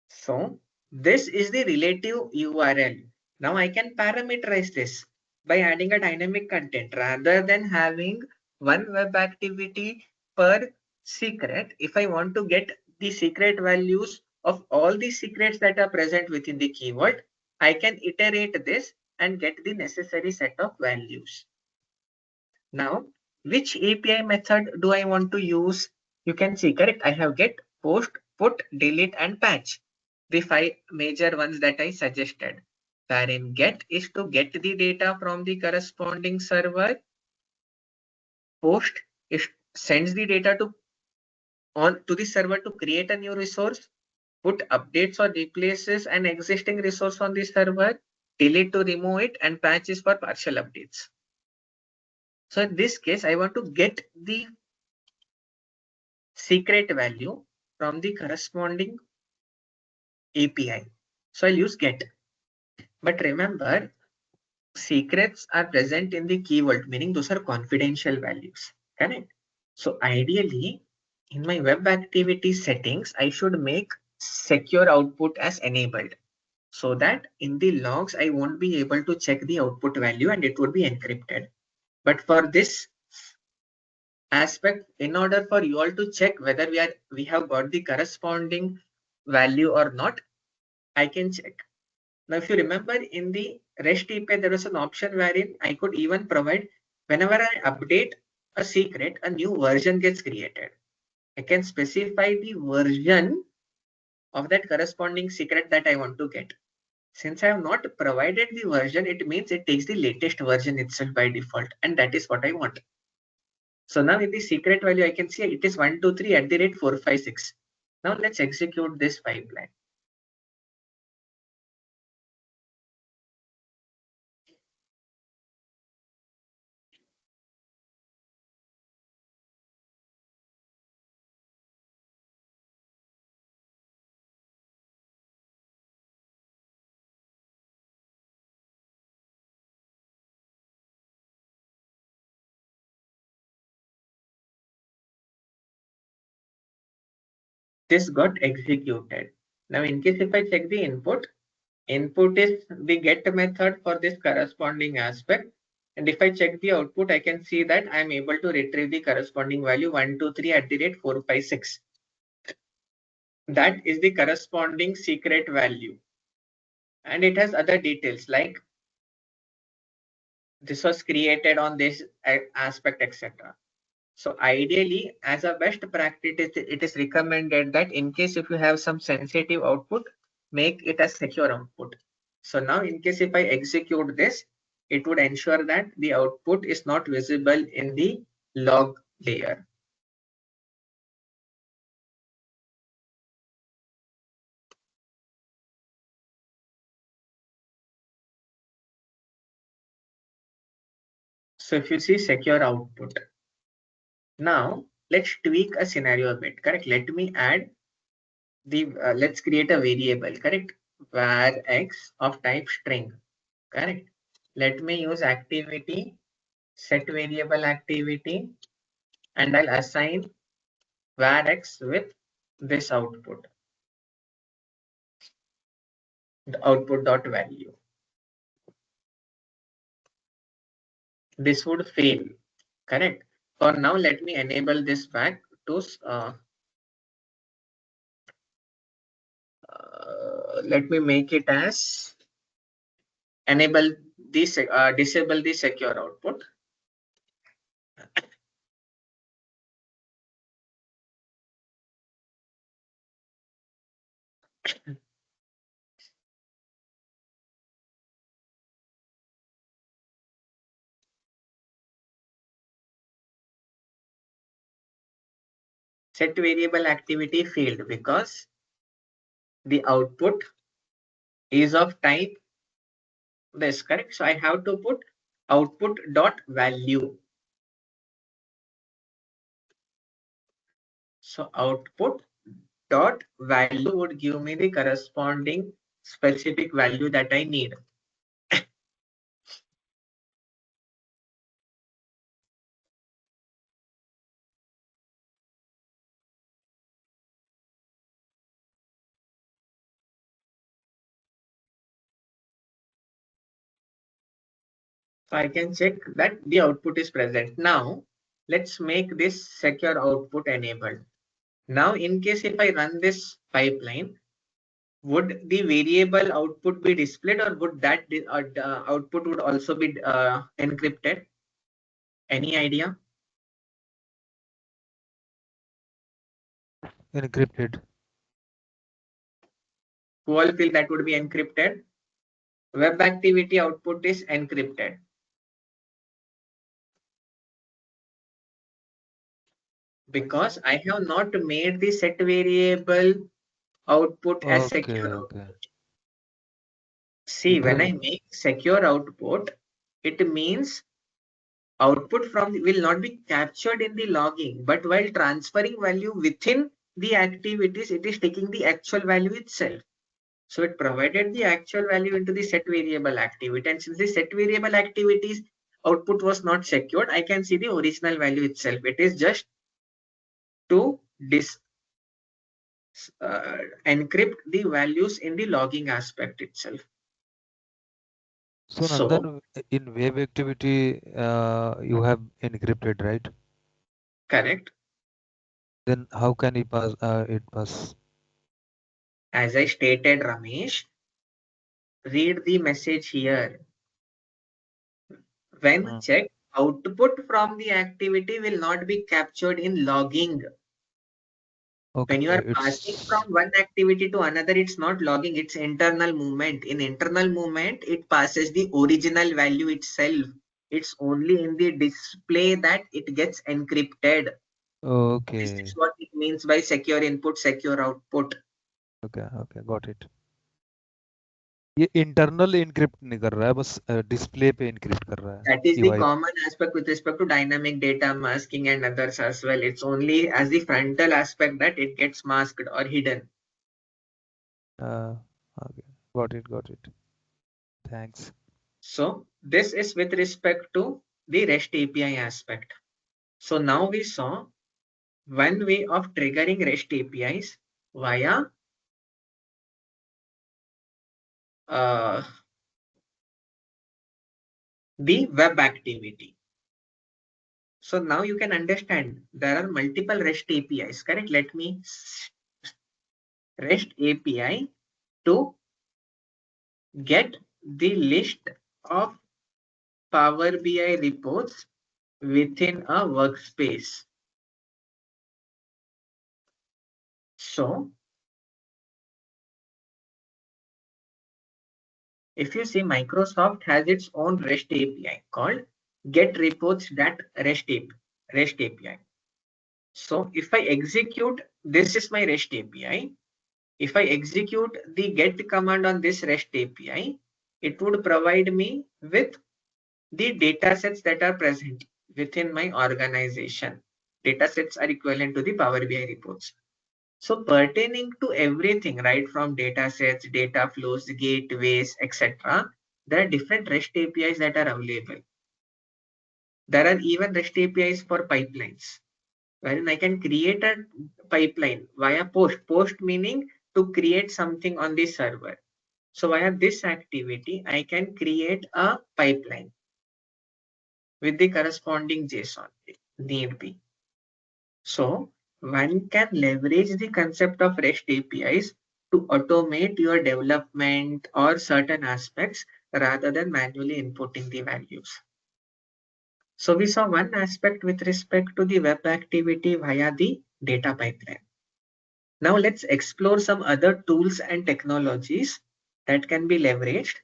[SPEAKER 1] So this is the relative URL. Now I can parameterize this by adding a dynamic content rather than having one web activity per secret. If I want to get the secret values of all the secrets that are present within the keyword, I can iterate this and get the necessary set of values. Now, which API method do I want to use? You can see, correct? I have get, post, put, delete, and patch. The 5 major ones that I suggested. Wherein get is to get the data from the corresponding server. Post is sends the data to the server to create a new resource. Put updates or replaces an existing resource on the server. Delete to remove it, and patch is for partial updates. So in this case, I want to get the secret value from the corresponding API. So I'll use get. But remember, secrets are present in the keyword, meaning those are confidential values. Correct? So ideally, in my web activity settings, I should make secure output as enabled, so that in the logs, I won't be able to check the output value and it would be encrypted. But for this aspect, in order for you all to check whether we have got the corresponding value or not, I can check. Now, if you remember, in the REST API, there was an option wherein I could even provide, whenever I update a secret, a new version gets created. I can specify the version of that corresponding secret that I want to get. Since I have not provided the version, it means it takes the latest version itself by default, and that is what I want. So now in the secret value, I can see it is 123 at the rate 456. Now let's execute this pipeline. This got executed. Now in case if I check the input is the get method for this corresponding aspect. And if I check the output, I can see that I am able to retrieve the corresponding value 123 at the rate 456. That is the corresponding secret value. And it has other details like this was created on this aspect, etc. So ideally, as a best practice, it is recommended that in case if you have some sensitive output, make it a secure output. So now in case if I execute this, it would ensure that the output is not visible in the log layer. So if you see secure output, now let's tweak a scenario a bit, correct? Let me add the, let's create a variable, correct? Var x of type string, correct? Let me use activity, set variable activity, and I'll assign var x with this output, the output dot value. This would fail, correct? For now, let me enable this back to, let me make it as enable this, disable the secure output. Set variable activity failed because the output is of type this, correct? So I have to put output dot value. So output dot value would give me the corresponding specific value that I need. So I can check that the output is present. Now, let's make this secure output enabled. Now, in case if I run this pipeline, would the variable output be displayed, or would that output would also be encrypted? Any idea?
[SPEAKER 3] Encrypted.
[SPEAKER 1] Who all feel that would be encrypted? Web activity output is encrypted. Because I have not made the set variable output as secure output. See, when I make secure output, it means output from will not be captured in the logging, but while transferring value within the activities, it is taking the actual value itself. So it provided the actual value into the set variable activity, and since the set variable activities output was not secured, I can see the original value itself. It is just to encrypt the values in the logging aspect itself.
[SPEAKER 3] So Nandan, in web activity, you have encrypted, right?
[SPEAKER 1] Correct.
[SPEAKER 3] Then how can it pass?
[SPEAKER 1] As I stated, Ramesh, read the message here. When checked, output from the activity will not be captured in logging. When you are passing from one activity to another, it's not logging, it's internal movement. In internal movement, it passes the original value itself. It's only in the display that it gets encrypted.
[SPEAKER 3] Okay.
[SPEAKER 1] This is what it means by secure input, secure output.
[SPEAKER 3] Okay, got it. ये internal encrypt नहीं कर रहा है, बस display पे encrypt कर रहा है.
[SPEAKER 1] That is the common aspect with respect to dynamic data masking and others as well. It's only as the frontal aspect that it gets masked or hidden.
[SPEAKER 3] Okay, got it. Thanks.
[SPEAKER 1] So this is with respect to the REST API aspect. So now we saw one way of triggering REST APIs via the web activity. So now you can understand there are multiple REST APIs, correct? Let me REST API to get the list of Power BI reports within a workspace. So if you see, Microsoft has its own REST API called GetReports.REST API. So if I execute, this is my REST API. If I execute the get command on this REST API, it would provide me with the data sets that are present within my organization. Data sets are equivalent to the Power BI reports. So pertaining to everything, right from data sets, data flows, gateways, etc., there are different REST APIs that are available. There are even REST APIs for pipelines, wherein I can create a pipeline via post. Post meaning to create something on the server. So via this activity, I can create a pipeline with the corresponding JSON need be. So one can leverage the concept of REST APIs to automate your development or certain aspects rather than manually inputting the values. So we saw one aspect with respect to the web activity via the data pipeline. Now let's explore some other tools and technologies that can be leveraged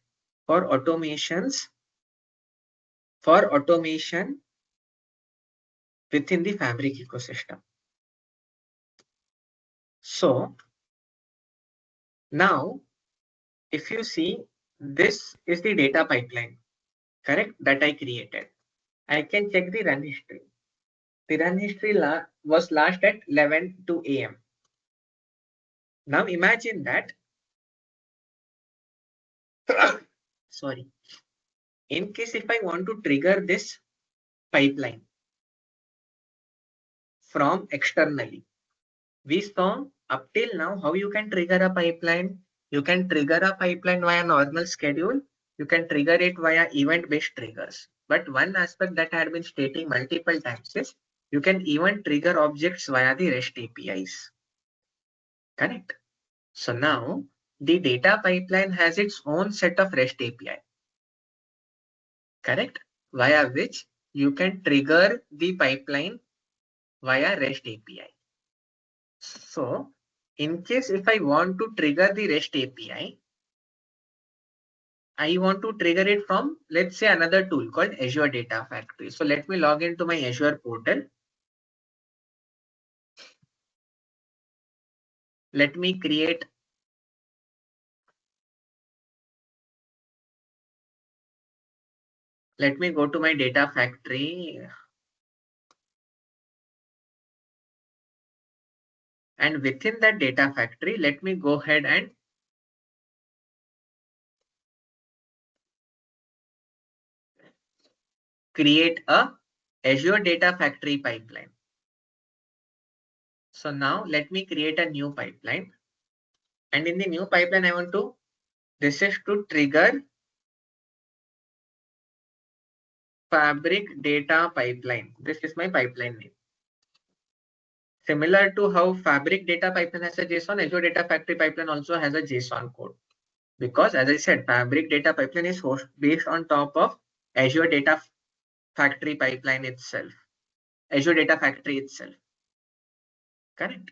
[SPEAKER 1] for automations, within the Fabric ecosystem. So now, if you see, this is the data pipeline, correct, that I created. I can check the run history. The run history was last at 11:02 AM. Now imagine that, sorry, in case if I want to trigger this pipeline from externally, we saw up till now how you can trigger a pipeline. You can trigger a pipeline via normal schedule. You can trigger it via event-based triggers. But one aspect that I had been stating multiple times is You can even trigger objects via the REST APIs. Correct? So now the data pipeline has its own set of REST API. Correct? Via which you can trigger the pipeline via REST API. So in case if I want to trigger the REST API, I want to trigger it from, let's say, another tool called Azure Data Factory. So let me log into my Azure portal. Let me create let me go to my data factory. And within that data factory, let me go ahead and create a Azure Data Factory pipeline. So now let me create a new pipeline. And in the new pipeline, I want to, this is to trigger Fabric Data Pipeline. This is my pipeline name. Similar to how Fabric Data Pipeline has a JSON, Azure Data Factory pipeline also has a JSON code. Because as I said, Fabric Data Pipeline is based on top of Azure Data Factory pipeline itself. Azure Data Factory itself. Correct.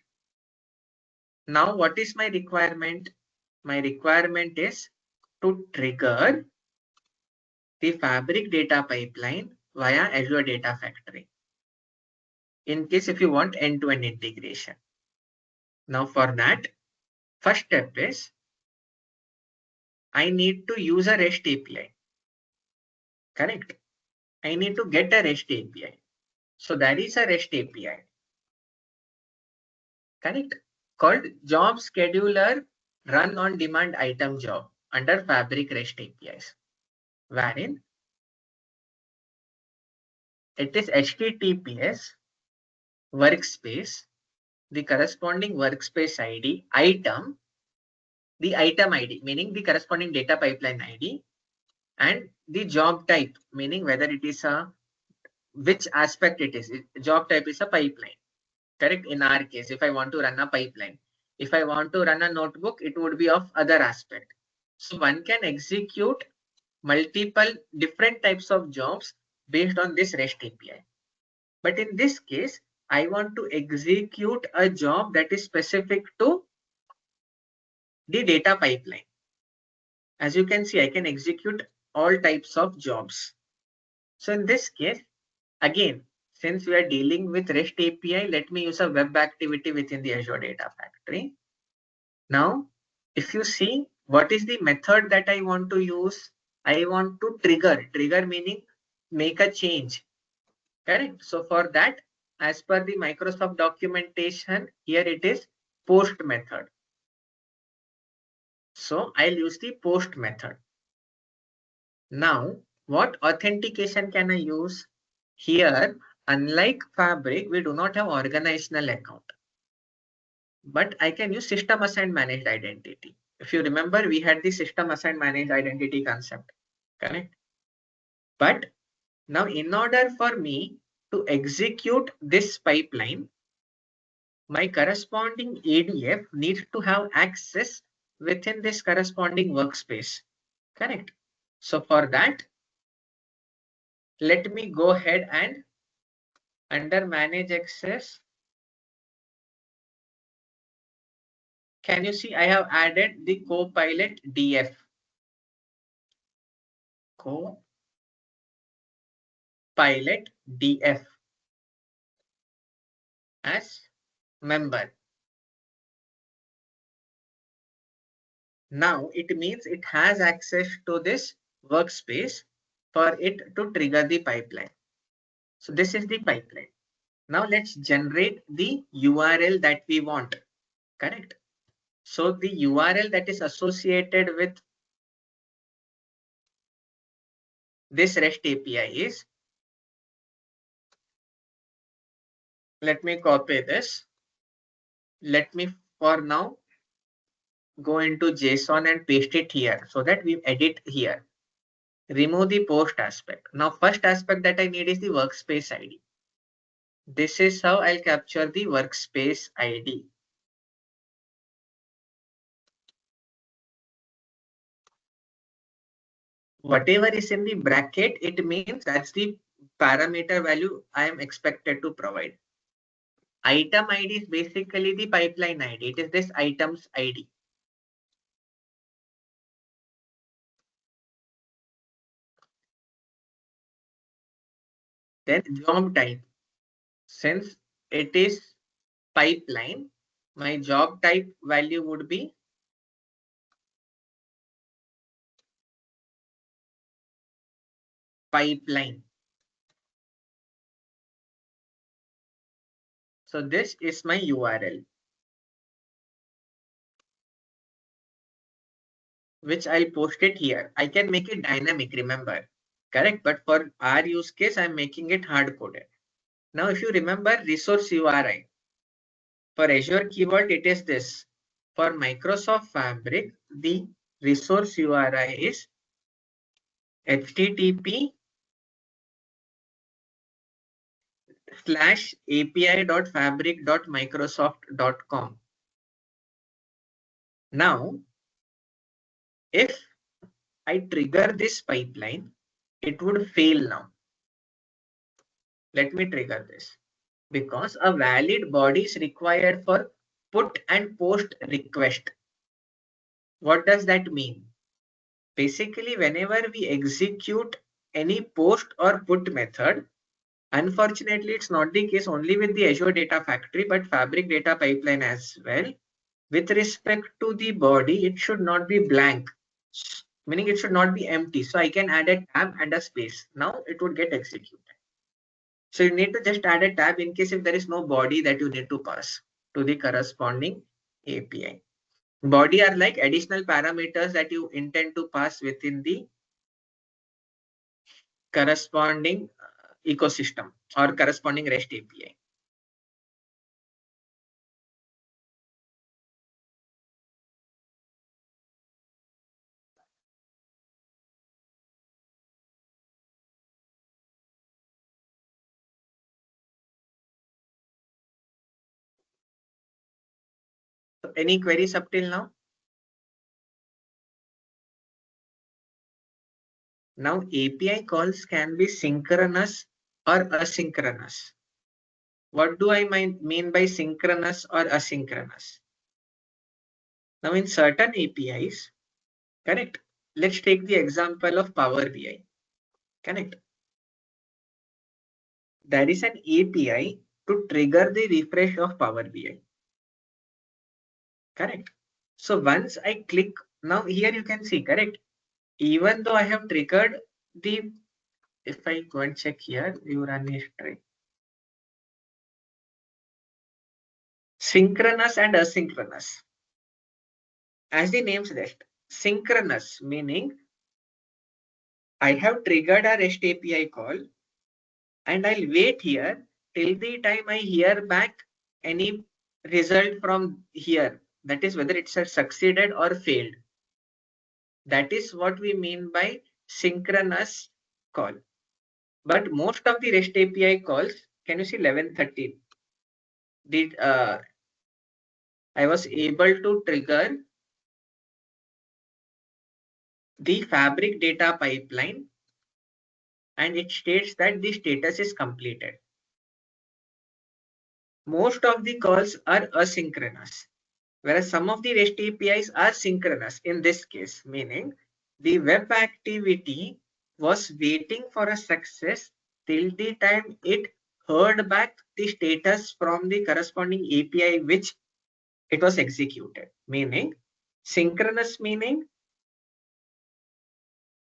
[SPEAKER 1] Now, what is my requirement? My requirement is to trigger the Fabric Data Pipeline via Azure Data Factory. In case if you want end-to-end integration. Now for that, first step is I need to use a REST API. Correct. I need to get a REST API. So that is a REST API. Correct. Called Job Scheduler Run on Demand Item Job under Fabric REST APIs. Wherein it is HTTPS workspace, the corresponding workspace ID, item, the item ID, meaning the corresponding data pipeline ID, and the job type, meaning whether it is a, which aspect it is. Job type is a pipeline. Correct. In our case, if I want to run a pipeline, if I want to run a notebook, it would be of other aspect. So one can execute multiple different types of jobs based on this REST API. But in this case, I want to execute a job that is specific to the data pipeline. As you can see, I can execute all types of jobs. So in this case, again, since we are dealing with REST API, let me use a web activity within the Azure Data Factory. Now, if you see, what is the method that I want to use? I want to trigger meaning make a change. Correct. So for that, as per the Microsoft documentation, here it is post method. So I'll use the post method. Now, what authentication can I use? Here, unlike Fabric, we do not have organizational account. But I can use system assigned managed identity. If you remember, we had the system assigned managed identity concept. Correct? But now in order for me to execute this pipeline, my corresponding ADF needs to have access within this corresponding workspace. Correct. So for that, let me go ahead and under manage access, can you see I have added the Copilot DF. Copilot DF as member. Now it means it has access to this workspace for it to trigger the pipeline. So this is the pipeline. Now let's generate the URL that we want. Correct. So the URL that is associated with this REST API is, let me copy this. Let me for now go into JSON and paste it here so that we edit here. Remove the post aspect. Now first aspect that I need is the workspace ID. This is how I'll capture the workspace ID. Whatever is in the bracket, it means that's the parameter value I am expected to provide. Item ID is basically the pipeline ID. It is this item's ID. Then job type. Since it is pipeline, my job type value would be pipeline. So this is my URL, which I'll post it here. I can make it dynamic, remember, correct? But for our use case, I'm making it hard coded. Now, if you remember resource URI, for Azure Key Vault, it is this. For Microsoft Fabric, the resource URI is http://api.fabric.microsoft.com. Now, if I trigger this pipeline, it would fail now. Let me trigger this because a valid body is required for put and post request. What does that mean? Basically, whenever we execute any post or put method, unfortunately, it's not the case only with the Azure Data Factory, but Fabric Data Pipeline as well. With respect to the body, it should not be blank, meaning it should not be empty. So I can add a tab and a space. Now it would get executed. So you need to just add a tab in case if there is no body that you need to pass to the corresponding API. Body are like additional parameters that you intend to pass within the corresponding ecosystem or corresponding REST API. So any queries up till now? Now API calls can be synchronous or asynchronous. What do I mean by synchronous or asynchronous? Now in certain APIs, correct? Let's take the example of Power BI, correct? There is an API to trigger the refresh of Power BI, correct? So once I click, now here you can see, correct? Even though I have triggered the, if I go and check here, you run history. Synchronous and asynchronous. As the name suggests, synchronous meaning I have triggered a REST API call and I'll wait here till the time I hear back any result from here. That is whether it's succeeded or failed. That is what we mean by synchronous call. But most of the REST API calls, can you see 11:30? Did I was able to trigger the Fabric data pipeline and it states that the status is completed. Most of the calls are asynchronous, whereas some of the REST APIs are synchronous in this case, meaning the web activity was waiting for a success till the time it heard back the status from the corresponding API which it was executed. Meaning, synchronous meaning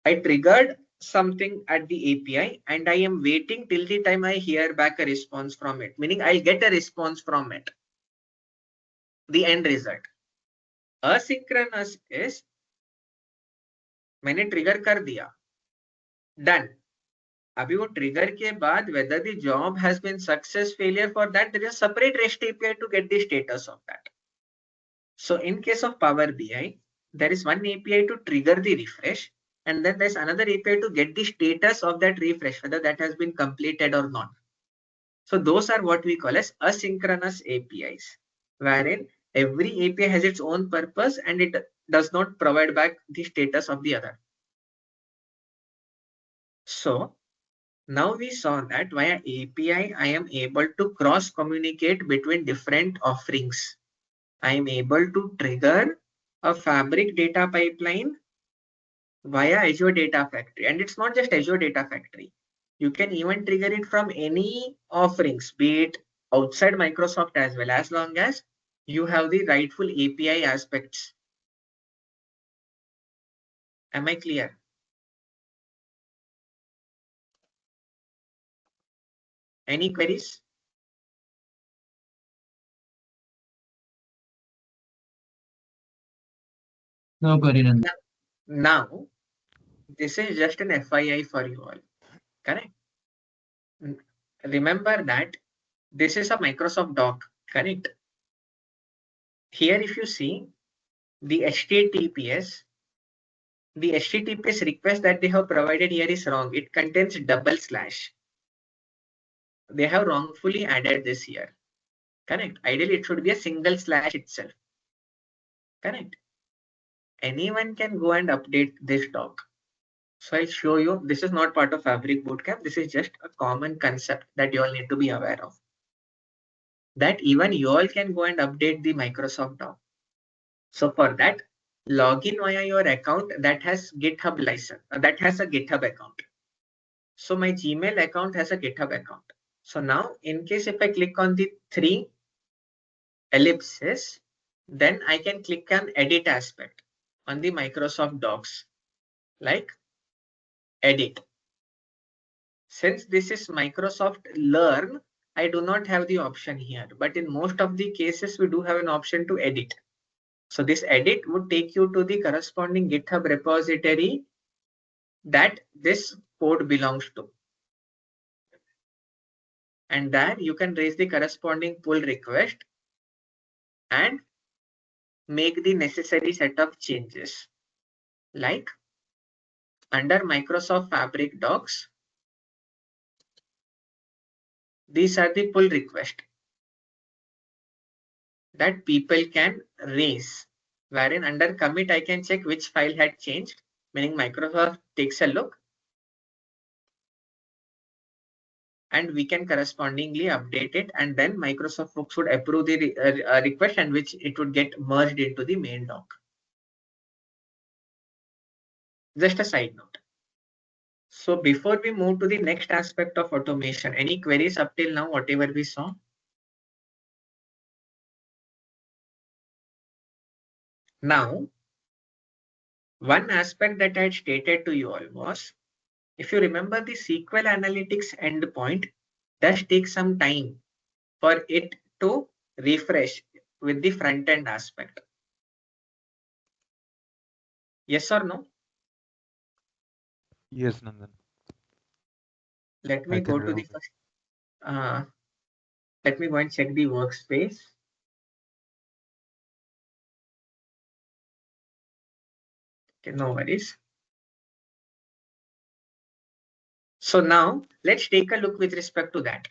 [SPEAKER 1] I triggered something at the API and I am waiting till the time I hear back a response from it, meaning I'll get a response from it, the end result. Asynchronous is मैंने trigger कर दिया, done. अभी वो trigger के बाद whether the job has been success failure, for that there is a separate REST API to get the status of that. So in case of Power BI, there is one API to trigger the refresh and then there's another API to get the status of that refresh, whether that has been completed or not. So those are what we call as asynchronous APIs, wherein every API has its own purpose and it does not provide back the status of the other. So now we saw that via API, I am able to cross communicate between different offerings. I am able to trigger a Fabric data pipeline via Azure Data Factory. And it's not just Azure Data Factory. You can even trigger it from any offerings, be it outside Microsoft as well, as long as you have the rightful API aspects. Am I clear? Any queries?
[SPEAKER 2] No query, Nandan.
[SPEAKER 1] Now, this is just an FYI for you all, correct? Remember that this is a Microsoft doc, correct? Here, if you see the HTTPS request that they have provided here is wrong. It contains double slash. They have wrongfully added this here. Correct. Ideally, it should be a single slash itself. Correct. Anyone can go and update this doc. So I'll show you. This is not part of Fabric Bootcamp. This is just a common concept that you all need to be aware of. That even you all can go and update the Microsoft doc. So for that, log in via your account that has GitHub license, that has a GitHub account. So my Gmail account has a GitHub account. So now in case if I click on the 3 ellipses, then I can click on edit aspect on the Microsoft Docs, like edit. Since this is Microsoft Learn, I do not have the option here, but in most of the cases, we do have an option to edit. So this edit would take you to the corresponding GitHub repository that this code belongs to. And there you can raise the corresponding pull request and make the necessary set of changes. Like under Microsoft Fabric Docs, these are the pull requests that people can raise, wherein under commit, I can check which file had changed, meaning Microsoft takes a look and we can correspondingly update it, and then Microsoft folks would approve the request and which it would get merged into the main doc. Just a side note. So before we move to the next aspect of automation, any queries up till now, whatever we saw? Now, one aspect that I had stated to you all was, if you remember, the SQL Analytics endpoint does take some time for it to refresh with the front end aspect. Yes or no?
[SPEAKER 3] Yes, Nandan.
[SPEAKER 1] Let me go to the first. Let me go and check the workspace. Okay, no worries. So now let's take a look with respect to that.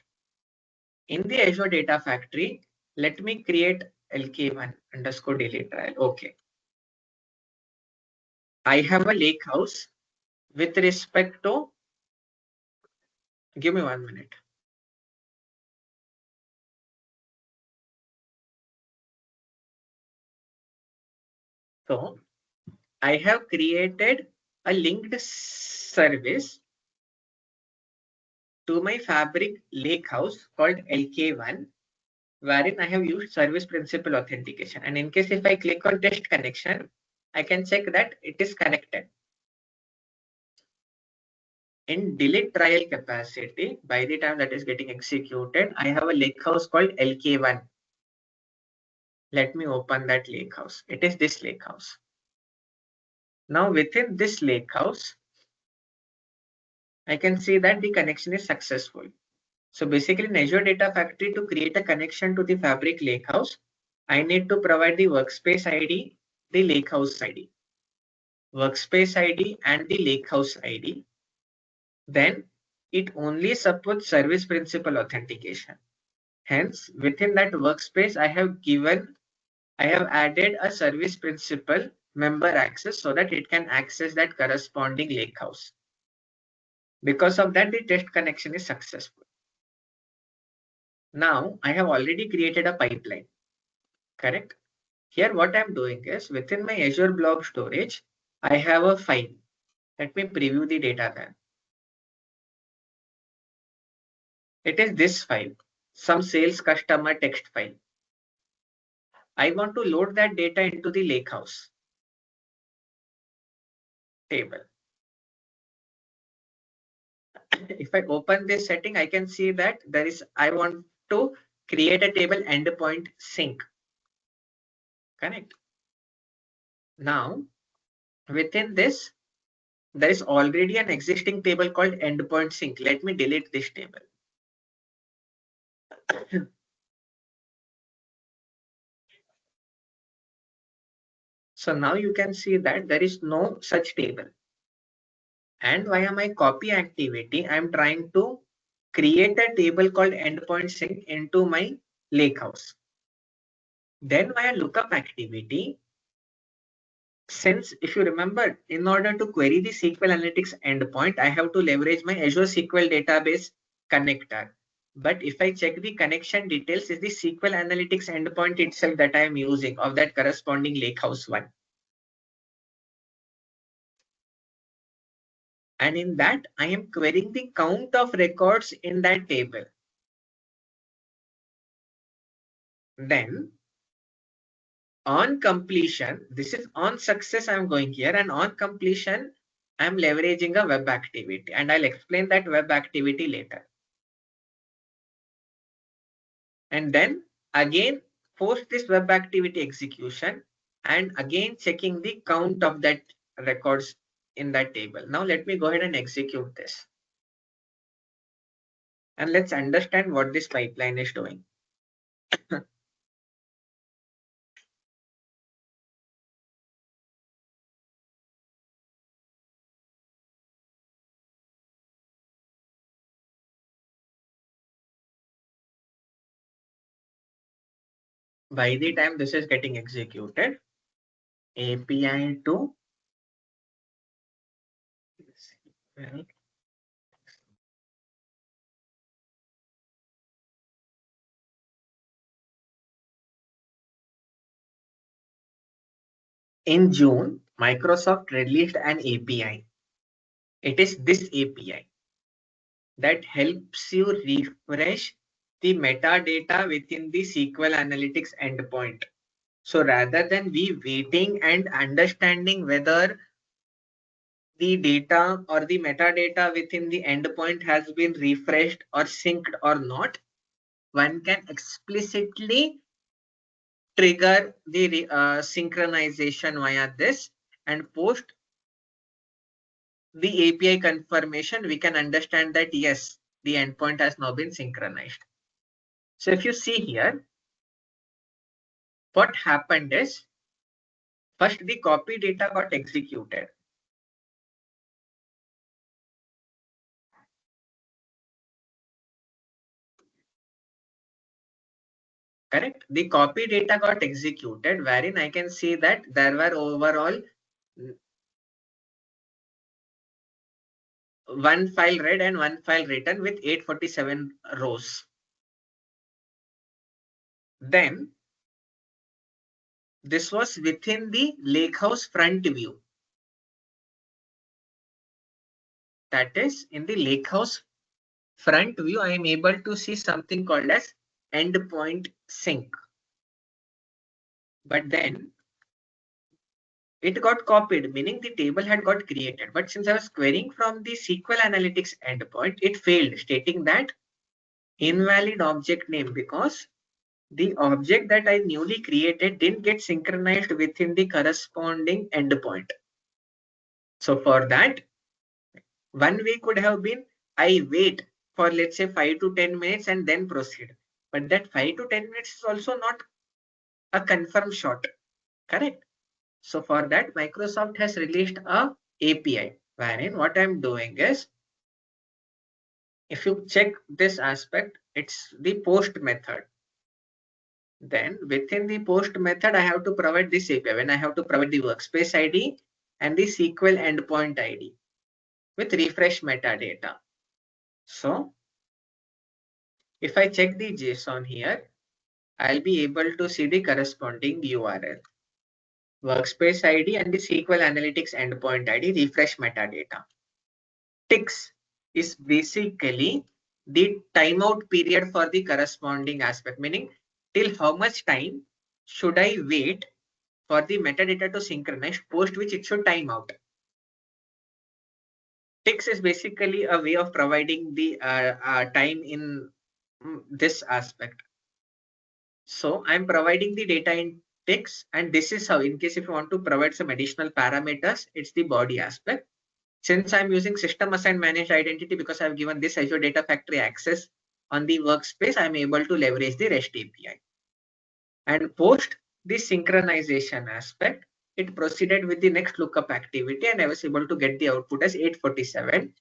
[SPEAKER 1] In the Azure Data Factory, let me create LK1 underscore daily trial. Okay. I have a lake house with respect to, give me 1 minute. So I have created a linked service to my Fabric Lakehouse called LK1, wherein I have used service principal authentication. And in case if I click on test connection, I can check that it is connected. In delete trial capacity, by the time that is getting executed, I have a lakehouse called LK1. Let me open that lakehouse. It is this lakehouse. Now within this lakehouse, I can see that the connection is successful. So basically in Azure Data Factory, to create a connection to the Fabric Lakehouse, I need to provide the workspace ID, the lakehouse ID, workspace ID and the lakehouse ID. Then it only supports service principal authentication. Hence, within that workspace, I have added a service principal member access so that it can access that corresponding lakehouse. Because of that, the test connection is successful. Now, I have already created a pipeline, correct? Here, what I'm doing is within my Azure Blob Storage, I have a file. Let me preview the data then. It is this file, some sales customer text file. I want to load that data into the lakehouse table. If I open this setting, I can see that I want to create a table endpoint sync. Correct. Now, within this, there is already an existing table called endpoint sync. Let me delete this table. So now you can see that there is no such table. And via my copy activity, I'm trying to create a table called endpoint sync into my lakehouse. Then via lookup activity, since if you remember, in order to query the SQL Analytics endpoint, I have to leverage my Azure SQL Database connector. But if I check the connection details, is the SQL Analytics endpoint itself that I am using of that corresponding lakehouse one. And in that, I am querying the count of records in that table. Then on completion, this is on success I'm going here, and on completion, I'm leveraging a web activity, and I'll explain that web activity later. And then again, post this web activity execution, and again checking the count of that records in that table. Now let me go ahead and execute this. And let's understand what this pipeline is doing. By the time this is getting executed, API to in June, Microsoft released an API. It is this API that helps you refresh the metadata within the SQL Analytics endpoint. So rather than we waiting and understanding whether the data or the metadata within the endpoint has been refreshed or synced or not, one can explicitly trigger the synchronization via this and post the API confirmation. We can understand that yes, the endpoint has now been synchronized. So if you see here, what happened is first the copy data got executed. Correct. The copy data got executed, wherein I can see that there were overall one file read and one file written with 847 rows. Then this was within the lakehouse front view. That is, in the lakehouse front view, I am able to see something called as endpoint sync. But then it got copied, meaning the table had got created. But since I was querying from the SQL Analytics endpoint, it failed, stating that invalid object name because the object that I newly created didn't get synchronized within the corresponding endpoint. So for that, one way could have been I wait for let's say 5 to 10 minutes and then proceed. But that 5 to 10 minutes is also not a confirmed shot. Correct. So for that, Microsoft has released a API wherein what I'm doing is If you check this aspect, it's the post method. Then within the post method, I have to provide this API when I have to provide the workspace ID and the SQL endpoint ID with refresh metadata. So if I check the JSON here, I'll be able to see the corresponding URL, workspace ID and the SQL Analytics endpoint ID, refresh metadata. Ticks is basically the timeout period for the corresponding aspect, meaning till how much time should I wait for the metadata to synchronize, post which it should time out. Ticks is basically a way of providing the time in this aspect. So I'm providing the data in ticks, and this is how, in case if you want to provide some additional parameters, it's the body aspect. Since I'm using system assigned managed identity because I've given this Azure Data Factory access on the workspace, I'm able to leverage the REST API. And post the synchronization aspect, it proceeded with the next lookup activity, and I was able to get the output as 847,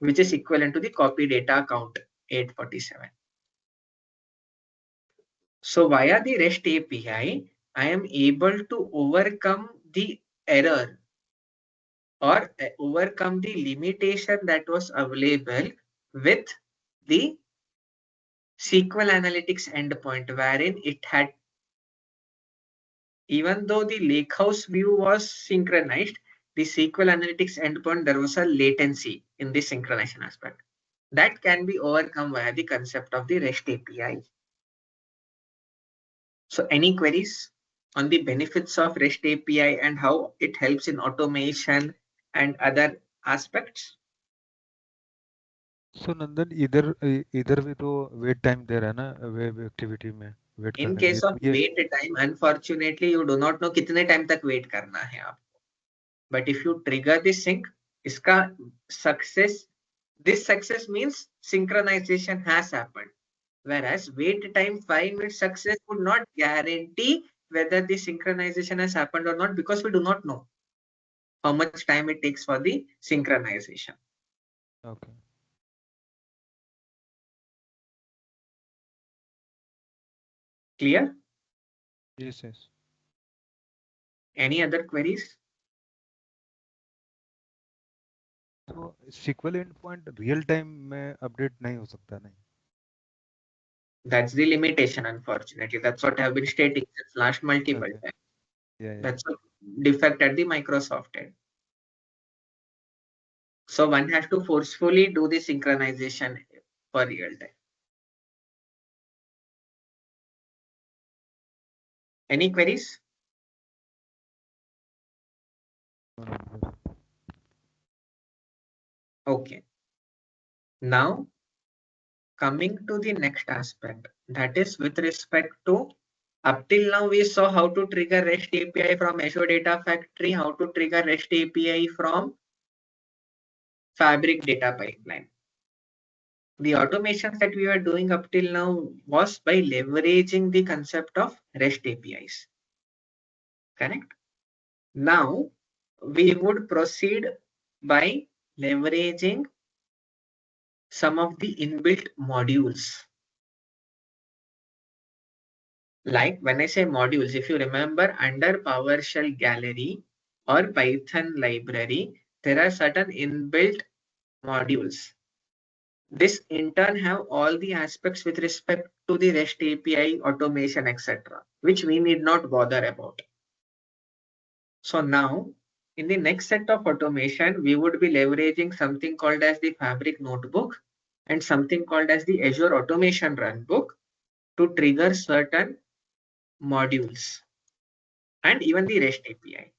[SPEAKER 1] which is equivalent to the copy data count 847. So via the REST API, I am able to overcome the error or overcome the limitation that was available with the SQL Analytics endpoint, wherein it had, even though the Lakehouse view was synchronized, the SQL Analytics endpoint, there was a latency in the synchronization aspect. That can be overcome via the concept of the REST API. So any queries on the benefits of REST API and how it helps in automation and other aspects?
[SPEAKER 3] So Nandan, इधर भी तो wait time दे रहा है ना web activity में wait
[SPEAKER 1] In
[SPEAKER 3] करने के लिए,
[SPEAKER 1] case
[SPEAKER 3] तो
[SPEAKER 1] of
[SPEAKER 3] ये
[SPEAKER 1] wait time, unfortunately, you do not know कितने time तक wait करना है आपको. But if you trigger the sync, इसका success, this success means synchronization has happened. Whereas wait time 5 minutes success would not guarantee whether the synchronization has happened or not, because we do not know how much time it takes for the synchronization.
[SPEAKER 3] okay.
[SPEAKER 1] Clear?
[SPEAKER 3] Yes, yes.
[SPEAKER 1] Any other queries?
[SPEAKER 3] तो SQL endpoint real time में update नहीं हो सकता नहीं.
[SPEAKER 1] That's the limitation, unfortunately. That's what I've been stating since last multiple
[SPEAKER 3] Okay.
[SPEAKER 1] times.
[SPEAKER 3] Yeah.
[SPEAKER 1] That's a defect at the Microsoft end. So one has to forcefully do the synchronization for real time. Any queries? Okay. Now, coming to the next aspect, that is with respect to, up till now we saw how to trigger REST API from Azure Data Factory, how to trigger REST API from Fabric Data Pipeline. The automations that we were doing up till now was by leveraging the concept of REST APIs. Correct? Now, we would proceed by leveraging some of the inbuilt modules. Like when I say modules, if you remember, under PowerShell Gallery or Python library, there are certain inbuilt modules. This in turn have all the aspects with respect to the REST API, automation, etc., which we need not bother about. So now, in the next set of automation, we would be leveraging something called as the Fabric Notebook and something called as the Azure Automation Runbook to trigger certain modules and even the REST API.